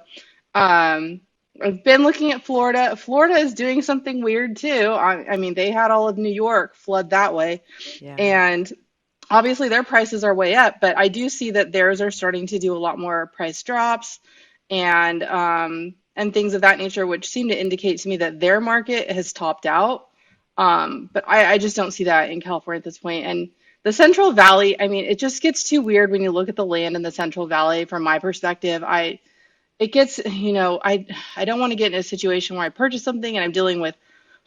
Speaker 4: I've been looking at Florida. Florida is doing something weird too. I mean, they had all of New York flood that way,
Speaker 1: Yeah.
Speaker 4: and obviously their prices are way up, but I do see that theirs are starting to do a lot more price drops and things of that nature, which seem to indicate to me that their market has topped out. But I just don't see that in California at this point. And the Central Valley, I mean, it just gets too weird when you look at the land in the Central Valley from my perspective. It gets, I don't want to get in a situation where I purchase something and I'm dealing with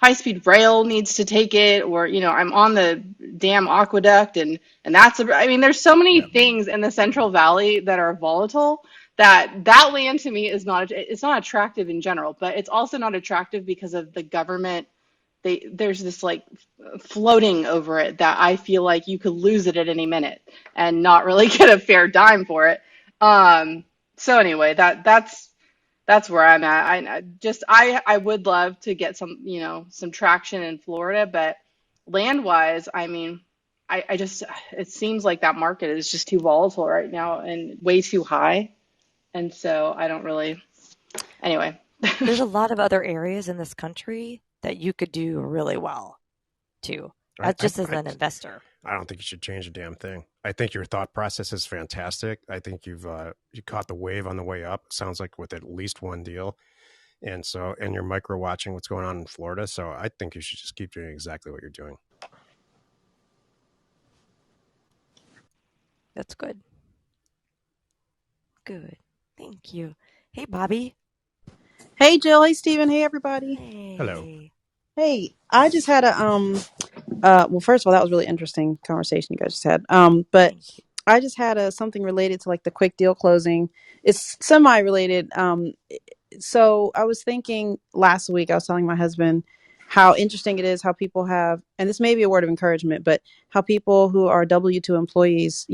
Speaker 4: high-speed rail needs to take it, or, I'm on the damn aqueduct, and I mean, there's so many
Speaker 2: Yeah.
Speaker 4: things in the Central Valley that are volatile that land to me is not, it's not attractive in general, but it's also not attractive because of the government. There's this like floating over it that I feel like you could lose it at any minute and not really get a fair dime for it. So anyway, that's where I'm at. I would love to get some traction in Florida, but land wise, I mean, I just it seems like that market is just too volatile right now and way too high, and so I don't really. Anyway,
Speaker 1: There's a lot of other areas in this country that you could do really well too,
Speaker 2: I, I,
Speaker 1: just as
Speaker 2: I,
Speaker 1: an investor.
Speaker 2: I don't think you should change a damn thing. I think your thought process is fantastic. I think you caught the wave on the way up. It sounds like with at least one deal, and you're micro watching what's going on in Florida. So I think you should just keep doing exactly what you're doing.
Speaker 1: That's good. Good. Thank you. Hey, Bobby.
Speaker 5: Hey Jill, hey Steven, hey everybody.
Speaker 2: Hello.
Speaker 1: Hey.
Speaker 5: Hey, I just had a well, first of all, that was really interesting conversation you guys just had. But
Speaker 1: Thank you.
Speaker 5: I just had something related to like the quick deal closing. It's semi related. So I was thinking last week, I was telling my husband how interesting it is how people have, and this may be a word of encouragement, but how people who are W-2 employees,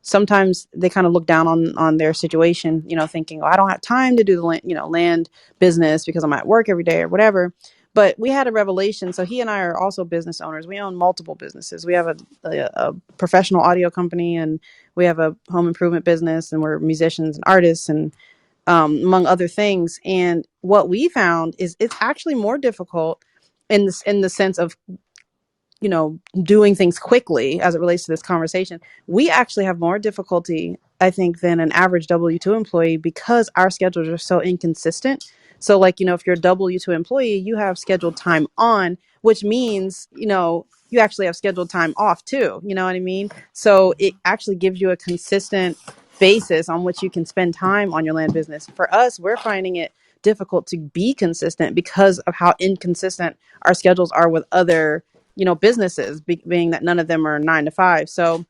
Speaker 5: sometimes they kind of look down on their situation, thinking, oh, I don't have time to do the land business because I'm at work every day or whatever. But we had a revelation. So he and I are also business owners. We own multiple businesses. We have a professional audio company, and we have a home improvement business, and we're musicians and artists, and among other things. And what we found is it's actually more difficult in the sense of doing things quickly as it relates to this conversation. We actually have more difficulty, I think, than an average W-2 employee because our schedules are so inconsistent. So like, if you're a W-2 employee, you have scheduled time on, which means, you actually have scheduled time off too. You know what I mean? So it actually gives you a consistent basis on which you can spend time on your land business. For us, we're finding it difficult to be consistent because of how inconsistent our schedules are with other businesses, being that none of them are 9 to 5. So,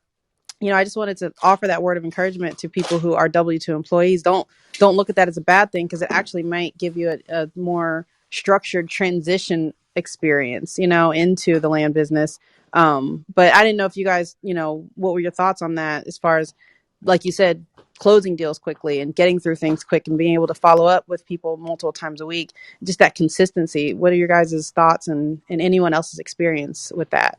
Speaker 5: I just wanted to offer that word of encouragement to people who are W-2 employees. Don't look at that as a bad thing, because it actually might give you a more structured transition experience, into the land business. But I didn't know if you guys, what were your thoughts on that as far as, like you said, closing deals quickly and getting through things quick and being able to follow up with people multiple times a week, just that consistency. What are your guys' thoughts and anyone else's experience with that?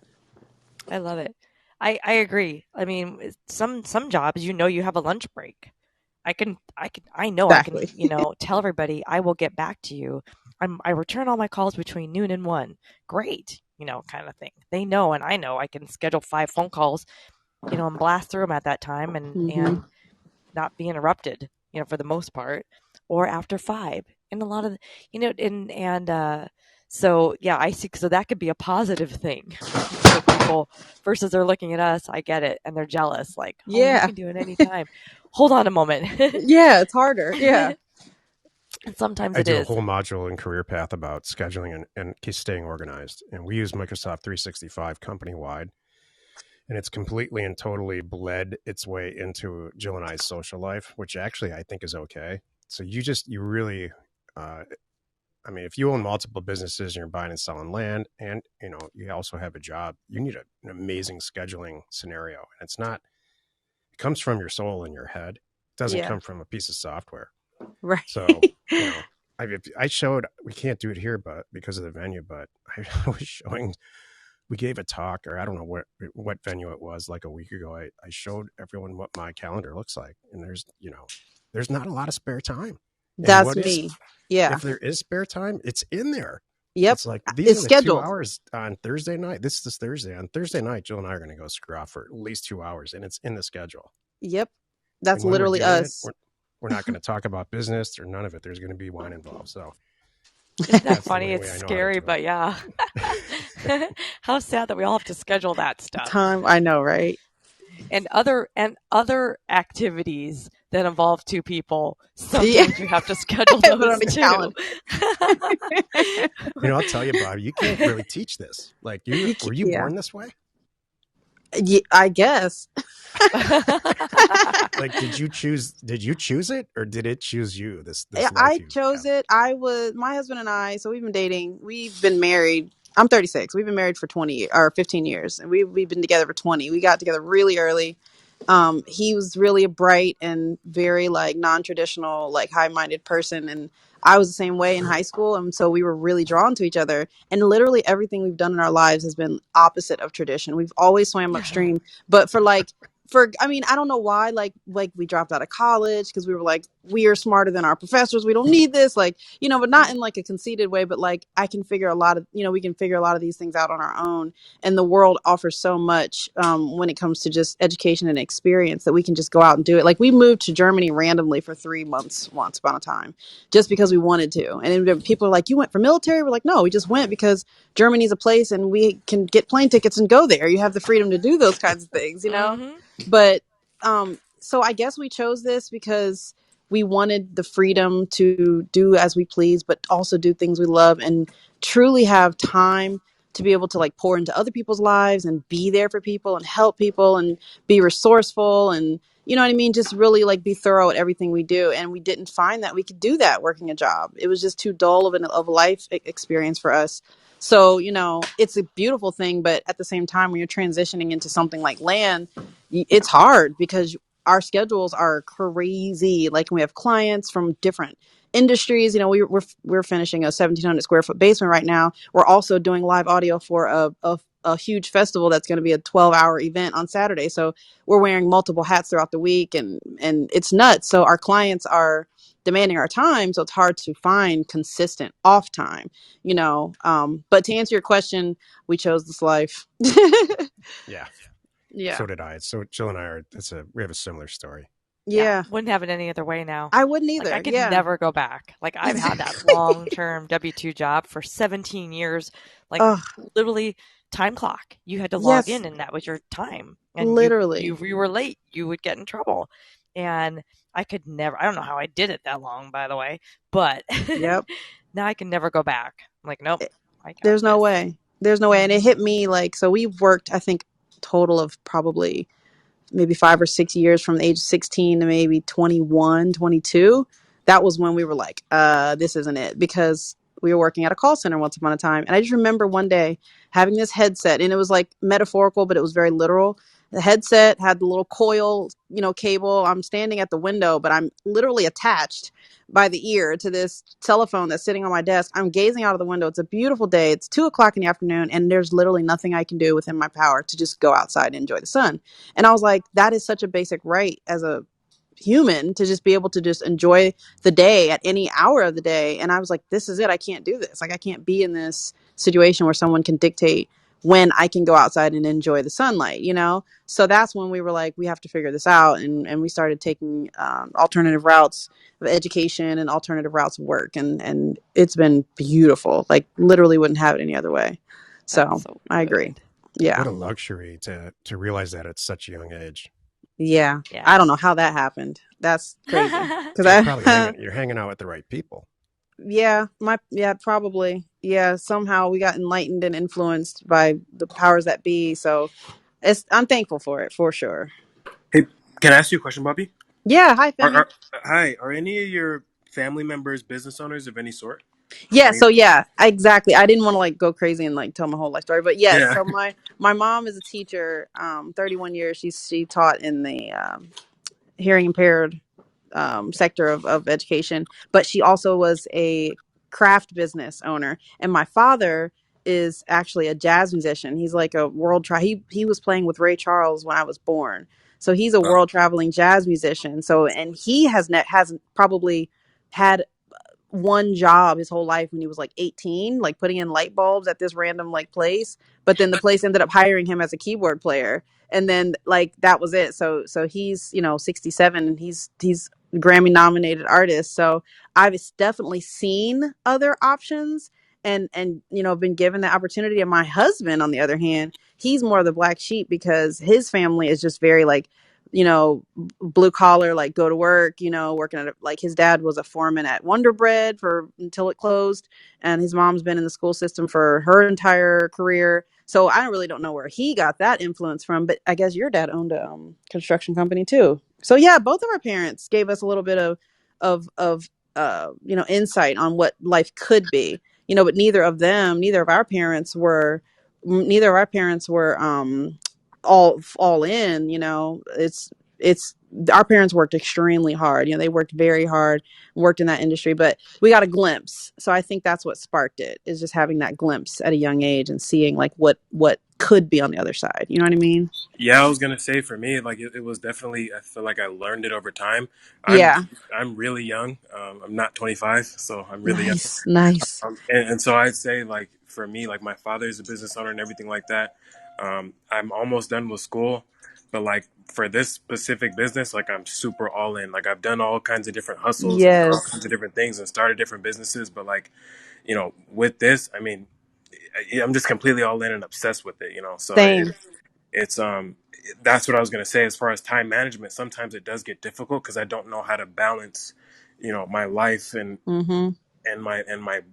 Speaker 1: I love it. I agree. I mean, some jobs, you have a lunch break. I know I can,
Speaker 5: Exactly.
Speaker 1: tell everybody I will get back to you. I return all my calls between noon and 1. Great, kind of thing. They know, and I know I can schedule 5 phone calls, and blast through them at that time and
Speaker 5: Mm-hmm.
Speaker 1: not be interrupted, for the most part, or after 5. And a lot of, so yeah, I see. So that could be a positive thing for people versus they're looking at us. I get it. And they're jealous. Like, oh, you
Speaker 5: Yeah.
Speaker 1: can do it anytime. Hold on a moment.
Speaker 5: Yeah, it's harder. Yeah.
Speaker 1: And sometimes
Speaker 2: I
Speaker 1: it
Speaker 2: do a
Speaker 1: is.
Speaker 2: whole module in Career Path about scheduling and staying organized. And we use Microsoft 365 company wide. And it's completely and totally bled its way into Jill and I's social life, which actually I think is okay. So you really, I mean, if you own multiple businesses and you're buying and selling land and, you also have a job, you need an amazing scheduling scenario. And it comes from your soul and your head. It doesn't
Speaker 5: Yeah.
Speaker 2: come from a piece of software.
Speaker 5: Right.
Speaker 2: So, I showed, we can't do it here, but because of the venue, but I was showing we gave a talk, or I don't know what venue it was, like a week ago. I showed everyone what my calendar looks like, and there's not a lot of spare time. And
Speaker 5: That's
Speaker 2: what is
Speaker 5: me. Yeah.
Speaker 2: if there is spare time, it's in there.
Speaker 5: Yep.
Speaker 2: It's like these
Speaker 5: It's
Speaker 2: are the two
Speaker 5: scheduled.
Speaker 2: hours on Thursday night. This is Thursday. On Thursday night, Jill and I are going to go screw off for at least 2 hours, and it's in the schedule.
Speaker 5: Yep. That's
Speaker 2: And when we're
Speaker 5: literally
Speaker 2: doing it,
Speaker 5: us.
Speaker 2: we're not going to talk about business or none of it. There's going to be wine involved. So
Speaker 1: Isn't that
Speaker 2: that's the
Speaker 1: funny?
Speaker 2: only
Speaker 1: It's
Speaker 2: way I know how to
Speaker 1: scary,
Speaker 2: do
Speaker 1: but yeah.
Speaker 2: it.
Speaker 1: How sad that we all have to schedule that stuff.
Speaker 5: Time. I know, right?
Speaker 1: And other activities that involve two people,
Speaker 5: Yeah.
Speaker 1: sometimes you have to schedule
Speaker 5: Put it
Speaker 1: those
Speaker 5: on the
Speaker 1: too.
Speaker 2: I'll tell you, Bob, you can't really teach this. Like were you
Speaker 5: Yeah.
Speaker 2: born this way?
Speaker 5: Yeah, I guess.
Speaker 2: Like, did you choose it, or did it choose you? This life
Speaker 5: I
Speaker 2: you
Speaker 5: chose
Speaker 2: have.
Speaker 5: it. My husband and I, so we've been dating. We've been married. I'm 36. We've been married for 20 or 15 years, and we've been together for 20. We got together really early. He was really a bright and very like non-traditional, like high-minded person, and I was the same way in high school, and so we were really drawn to each other. And literally everything we've done in our lives has been opposite of tradition. We've always swam upstream, but for I mean, I don't know why, like we dropped out of college because we were like, we are smarter than our professors, we don't need this, like, but not in like a conceited way, but like I can figure a lot of, we can figure a lot of these things out on our own. And the world offers so much when it comes to just education and experience, that we can just go out and do it. Like, we moved to Germany randomly for 3 months once upon a time, just because we wanted to. And then people are like, you went for military? We're like, no, we just went because Germany's a place and we can get plane tickets and go there. You have the freedom to do those kinds of things.
Speaker 1: Hmm.
Speaker 5: But so I guess we chose this because we wanted the freedom to do as we please, but also do things we love and truly have time to be able to like pour into other people's lives and be there for people and help people and be resourceful, and you know what I mean, just really like be thorough at everything we do. And we didn't find that we could do that working a job. It was just too dull of a life experience for us. So, it's a beautiful thing, but at the same time, when you're transitioning into something like land, it's hard because our schedules are crazy. Like, we have clients from different industries. We're finishing a 1,700 square foot basement right now. We're also doing live audio for a huge festival that's going to be a 12-hour event on Saturday. So we're wearing multiple hats throughout the week, and it's nuts. So our clients are demanding our time, so it's hard to find consistent off time. But to answer your question, we chose this life.
Speaker 2: Yeah.
Speaker 5: Yeah.
Speaker 2: So did I. So Jill and I we have a similar story.
Speaker 5: Yeah.
Speaker 1: Wouldn't have it any other way now.
Speaker 5: I wouldn't
Speaker 1: Like,
Speaker 5: either.
Speaker 1: I could
Speaker 5: Yeah.
Speaker 1: never go back. Like, I've had that
Speaker 5: Exactly.
Speaker 1: long-term W-2 job for 17 years. Like,
Speaker 5: Oh,
Speaker 1: literally time clock. You had to log
Speaker 5: yes.
Speaker 1: in, and that was your time. And
Speaker 5: Literally.
Speaker 1: you were late, you would get in trouble. And I could never. I don't know how I did it that long, by the way, but
Speaker 5: Yep.
Speaker 1: now I can never go back. I'm like, nope, I got
Speaker 5: There's no
Speaker 1: this.
Speaker 5: way. There's no way. And it hit me like, so we've worked, I think, total of probably maybe 5 or 6 years, from the age of 16 to maybe 21, 22. That was when we were like, this isn't it, because we were working at a call center once upon a time. And I just remember one day having this headset, and it was like metaphorical, but it was very literal. The headset had the little coil, cable. I'm standing at the window, but I'm literally attached by the ear to this telephone that's sitting on my desk. I'm gazing out of the window. It's a beautiful day. It's 2 o'clock in the afternoon, and there's literally nothing I can do within my power to just go outside and enjoy the sun. And I was like, that is such a basic right as a human, to just be able to just enjoy the day at any hour of the day. And I was like, this is it. I can't do this. Like, I can't be in this situation where someone can dictate when I can go outside and enjoy the sunlight. So that's when we were like, we have to figure this out. And we started taking alternative routes of education and alternative routes of work. And it's been beautiful. Like, literally wouldn't have it any other way.
Speaker 1: That's
Speaker 5: So
Speaker 1: so
Speaker 5: I agree.
Speaker 1: good.
Speaker 5: Yeah.
Speaker 2: What a luxury to realize that at such a young age.
Speaker 5: Yeah.
Speaker 1: Yeah.
Speaker 5: I don't know how that happened. That's crazy. Because
Speaker 2: You're hanging out with the right people.
Speaker 5: yeah, probably. Yeah, somehow we got enlightened and influenced by the powers that be. So I'm thankful for it, for sure.
Speaker 3: Hey, can I ask you a question, Bobby?
Speaker 5: Yeah. Hi, Femi.
Speaker 3: Hi. Are any of your family members business owners of any sort?
Speaker 5: Yeah.
Speaker 3: Any-
Speaker 5: So yeah, exactly. I didn't want to like go crazy and like tell my whole life story, but yes.
Speaker 3: Yeah.
Speaker 5: So my mom is a teacher. 31 years. She taught in the hearing impaired sector of education, but she also was a craft business owner. And my father is actually a jazz musician. He's like a he was playing with Ray Charles when I was born. So he's a
Speaker 3: Wow.
Speaker 5: world traveling jazz musician. So and he has probably had one job his whole life when he was like 18, like putting in light bulbs at this random like place. But then the place ended up hiring him as a keyboard player. And then like that was it. So he's, 67 and he's Grammy nominated artist. So I've definitely seen other options and been given the opportunity. And my husband, on the other hand, he's more of the black sheep because his family is just very like, blue collar, like go to work, working at like his dad was a foreman at Wonder Bread for until it closed, and his mom's been in the school system for her entire career. So I really don't know where he got that influence from, but I guess your dad owned a construction company too. So yeah, both of our parents gave us a little bit of insight on what life could be. But neither of our parents were all in. It's our parents worked extremely hard. They worked very hard, worked in that industry, but we got a glimpse. So I think that's what sparked it, is just having that glimpse at a young age and seeing like what could be on the other side. You know what I mean?
Speaker 3: Yeah, I was gonna say for me, like it was definitely. I feel like I learned it over time. I'm
Speaker 5: Yeah.
Speaker 3: I'm really young. I'm not 25, so I'm really young.
Speaker 5: Nice.
Speaker 3: And so I'd say like for me, like my father is a business owner and everything like that. I'm almost done with school, but like for this specific business, like I'm super all in. Like I've done all kinds of different hustles and all
Speaker 5: Yes.
Speaker 3: kinds of different things and started different businesses, but like with this, I mean, I'm just completely all in and obsessed with it. So
Speaker 5: Same.
Speaker 3: it's that's what I was gonna say. As far as time management, sometimes it does get difficult because I don't know how to balance, my life
Speaker 5: Mm-hmm.
Speaker 3: and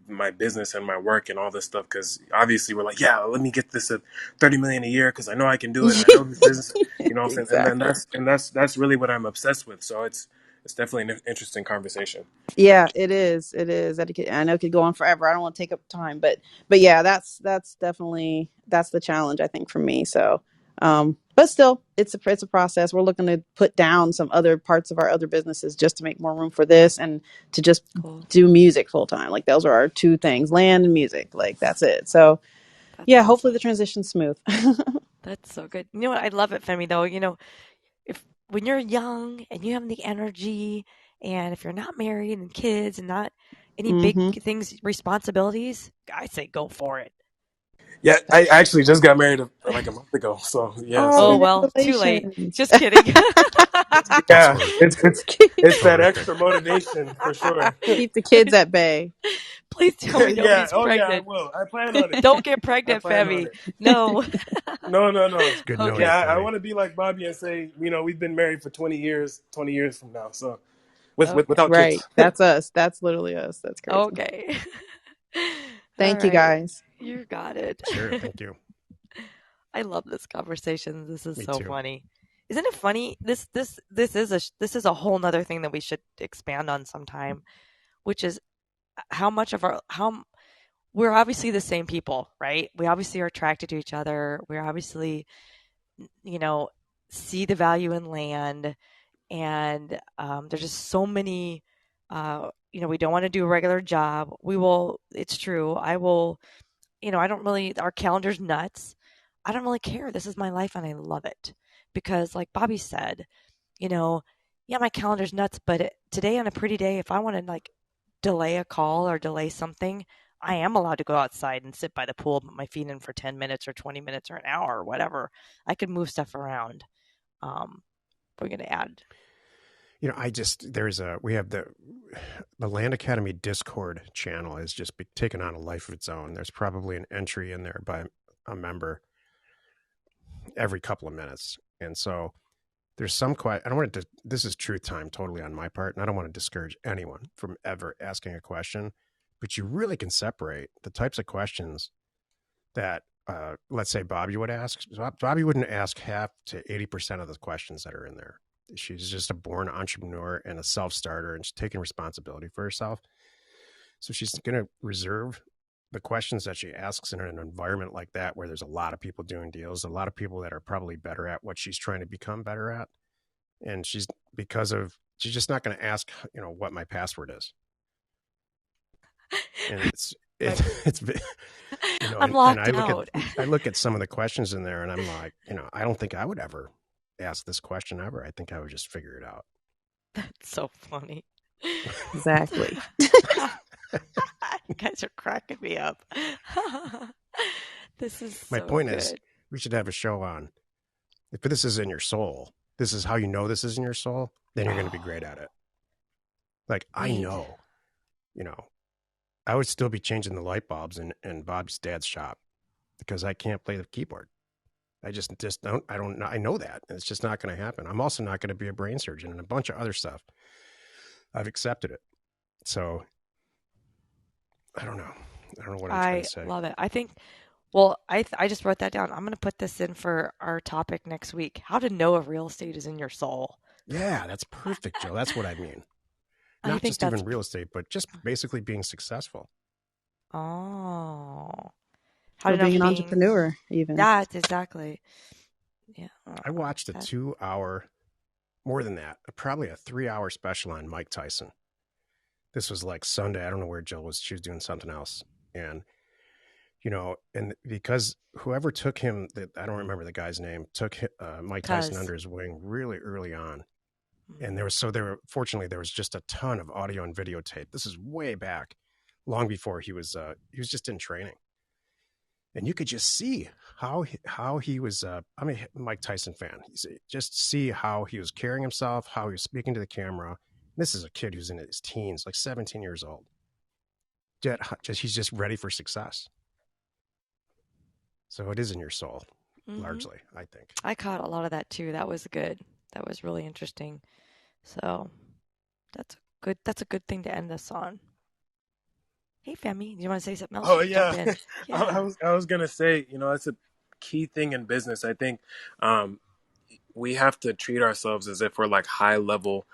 Speaker 3: my business and my work and all this stuff. Because obviously we're like, yeah, let me get this at 30 million a year because I know I can do it and I know this business. What I'm saying? And then
Speaker 5: Exactly.
Speaker 3: that's really what I'm obsessed with. So it's definitely an interesting conversation.
Speaker 5: Yeah, it is. It is. I know it could go on forever. I don't want to take up time, but yeah, that's definitely that's the challenge I think for me. So, but still, it's a process. We're looking to put down some other parts of our other businesses just to make more room for this and to just
Speaker 1: Cool.
Speaker 5: do music full time. Like those are our two things: land and music. Like that's it. So
Speaker 1: That's
Speaker 5: yeah, hopefully the
Speaker 1: awesome.
Speaker 5: transition's smooth.
Speaker 1: That's so good. You know what? I love it, Femi, though. If when you're young and you have the energy, and if you're not married and kids and not any big
Speaker 5: Hmm.
Speaker 1: things, responsibilities, I say go for it.
Speaker 3: Yeah, I actually just got married like a month ago. So yeah,
Speaker 5: Oh,
Speaker 1: Oh,
Speaker 3: so
Speaker 1: well, too late.
Speaker 5: congratulations!
Speaker 1: Just kidding.
Speaker 2: That's
Speaker 3: yeah,
Speaker 2: worth it.
Speaker 3: it's that
Speaker 2: Terrific.
Speaker 3: extra motivation for sure.
Speaker 5: Keep the kids at bay.
Speaker 1: Please tell me
Speaker 3: Yeah.
Speaker 1: nobody's
Speaker 3: Oh yeah, I
Speaker 1: pregnant.
Speaker 3: will. I plan on it.
Speaker 1: Don't get
Speaker 3: I
Speaker 1: pregnant,
Speaker 3: plan on
Speaker 1: Femi.
Speaker 3: it.
Speaker 1: No.
Speaker 3: No, no, no.
Speaker 2: It's good knowing
Speaker 1: Okay.
Speaker 2: you,
Speaker 3: Yeah, I
Speaker 2: Femi.
Speaker 3: want to be like Bobby and say, we've been married for 20 years, 20 years from now. So
Speaker 1: Okay.
Speaker 3: without
Speaker 5: Right.
Speaker 3: kids.
Speaker 5: That's us. That's literally us. That's crazy.
Speaker 1: Okay. All
Speaker 5: Thank you
Speaker 1: right.
Speaker 5: guys.
Speaker 1: You got it.
Speaker 2: Sure. Thank you.
Speaker 1: I love this conversation. This is
Speaker 2: Me
Speaker 1: so
Speaker 2: too.
Speaker 1: funny. Isn't it funny? This is a whole nother thing that we should expand on sometime, which is how much of our how we're obviously the same people, right? We obviously are attracted to each other. We're obviously, you know, see the value in land, and there's just so many. We don't want to do a regular job. We will. It's true. I will. I don't really. Our calendar's nuts. I don't really care. This is my life, and I love it because, like Bobby said, you know, yeah, my calendar's nuts, but today on a pretty day, if I want to like delay a call or delay something, I am allowed to go outside and sit by the pool, put my feet in for 10 minutes or 20 minutes or an hour or whatever. I could move stuff around. We're going to add.
Speaker 2: We have the Land Academy Discord channel has just taken on a life of its own. There's probably an entry in there by a member every couple of minutes. And so there's I don't want to, this is truth time totally on my part. And I don't want to discourage anyone from ever asking a question, but you really can separate the types of questions that, let's say Bobby would ask. Bobby wouldn't ask half to 80% of the questions that are in there. She's just a born entrepreneur and a self-starter, and she's taking responsibility for herself. So she's going to reserve the questions that she asks in an environment like that, where there's a lot of people doing deals, a lot of people that are probably better at what she's trying to become better at. And she's just not going to ask, what my password is. And it's
Speaker 1: I'm
Speaker 2: and
Speaker 1: locked out.
Speaker 2: I look at some of the questions in there, and I'm like, I don't think I would ever ask this question ever. I think I would just figure it out.
Speaker 1: That's so funny.
Speaker 5: Exactly.
Speaker 1: You guys are cracking me up. This is
Speaker 2: My
Speaker 1: so
Speaker 2: point is,
Speaker 1: good.
Speaker 2: we should have a show on if this is in your soul. This is how you know this is in your soul. Then you're going to be great at it. Like I
Speaker 1: Wait.
Speaker 2: know, I would still be changing the light bulbs in Bob's dad's shop because I can't play the keyboard. I just don't. I don't know. I know that it's just not going to happen. I'm also not going to be a brain surgeon and a bunch of other stuff. I've accepted it. So I don't know. I don't know what I'm trying
Speaker 1: I
Speaker 2: to say.
Speaker 1: love it. I think, well, I just wrote that down. I'm going to put this in for our topic next week. How to know if real estate is in your soul.
Speaker 2: Yeah, that's perfect, Joe. That's what I mean.
Speaker 1: I
Speaker 2: Not
Speaker 1: think
Speaker 2: just even
Speaker 1: that's,
Speaker 2: real estate, but just basically being successful.
Speaker 1: oh, how
Speaker 5: Or
Speaker 1: to know
Speaker 5: being
Speaker 1: if
Speaker 5: an
Speaker 1: being,
Speaker 5: entrepreneur, even.
Speaker 1: that's exactly. Yeah.
Speaker 2: I watched a
Speaker 1: That,
Speaker 2: 2 hour, more than that, probably a 3 hour special on Mike Tyson. This was like Sunday. I don't know where Jill was. She was doing something else. And, and because whoever took him, I don't remember the guy's name, took Mike Tyson
Speaker 1: cause.
Speaker 2: under his wing really early on. And
Speaker 1: Mhm.
Speaker 2: fortunately, there was just a ton of audio and videotape. This is way back, long before he was just in training. And you could just see how he was. I'm a Mike Tyson fan. Just see how he was carrying himself, how he was speaking to the camera. This is a kid who's in his teens, like 17 years old. He's just ready for success. So it is in your soul,
Speaker 1: Mhm.
Speaker 2: largely, I think.
Speaker 1: I caught a lot of that too. That was good. That was really interesting. So that's a good thing to end this on. Hey Femi, do you want to say something else?
Speaker 3: Oh
Speaker 1: You can jump
Speaker 3: yeah,
Speaker 1: in.
Speaker 3: I
Speaker 1: Yeah.
Speaker 3: was gonna say, it's a key thing in business. I think um, we have to treat ourselves as if we're like high level,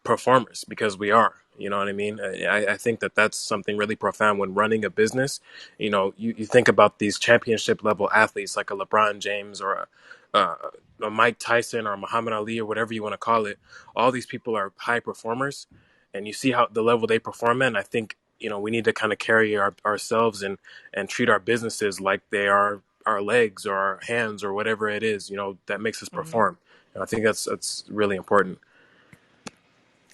Speaker 3: performers, because we are. You know what I mean? I think that that's something really profound when running a business. You think about these championship level athletes like a LeBron James or a Mike Tyson or a Muhammad Ali or whatever you want to call it. All these people are high performers, and you see how the level they perform in. I think we need to kind of carry ourselves and treat our businesses like they are our legs or our hands or whatever it is. That makes us
Speaker 1: Hmm.
Speaker 3: perform. And I think that's really important.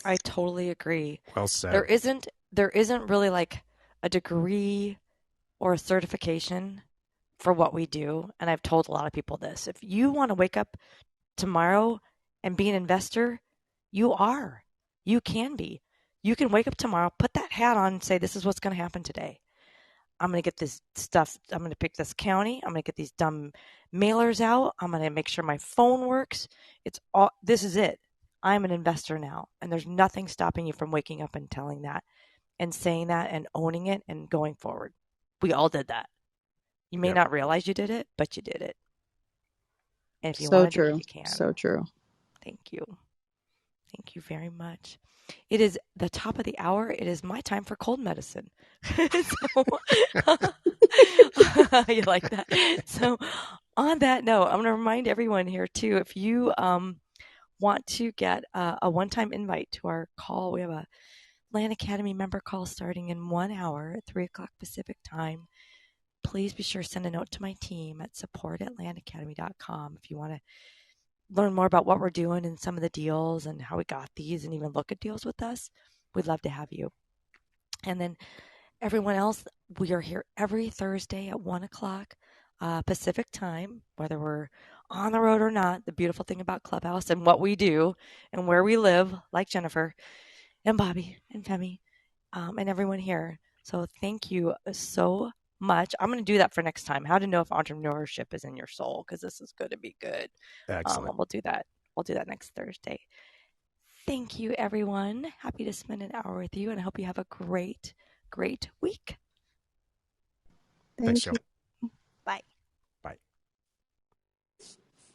Speaker 1: I totally agree.
Speaker 2: Well said.
Speaker 1: There isn't really like a degree or a certification for what we do, and I've told a lot of people this. If you want to wake up tomorrow and be an investor, you are. You can be. You can wake up tomorrow, put that hat on and say this is what's going to happen today. I'm going to get this stuff. I'm going to pick this county. I'm going to get these dumb mailers out. I'm going to make sure my phone works. It's all, this is it. I'm an investor now. And there's nothing stopping you from waking up and telling that and saying that and owning it and going forward. We all did that. You may
Speaker 2: Yep.
Speaker 1: not realize you did it, but you did it. And if you
Speaker 5: So
Speaker 1: want to do it,
Speaker 5: true.
Speaker 1: you can.
Speaker 5: So true.
Speaker 1: Thank you. Thank you very much. It is the top of the hour. It is my time for cold medicine. So, you like that? So, on that note, I'm going to remind everyone here too, if you want to get a one-time invite to our call, we have a Land Academy member call starting in 1 hour at 3 o'clock Pacific time. Please be sure to send a note to my team at support@landacademy.com if you want to learn more about what we're doing and some of the deals and how we got these and even look at deals with us. We'd love to have you. And then everyone else, we are here every Thursday at 1 o'clock Pacific time, whether we're on the road or not. The beautiful thing about Clubhouse and what we do and where we live, like Jennifer and Bobby and Femi and everyone here. So thank you so much. I'm going to do that for next time. How to know if entrepreneurship is in your soul, because this is going to be good.
Speaker 2: Excellent.
Speaker 1: We'll do that. We'll do that next Thursday. Thank you, everyone. Happy to spend an hour with you, and I hope you have a great, great week.
Speaker 2: Thanks,
Speaker 5: Thank
Speaker 2: Joe.
Speaker 5: you.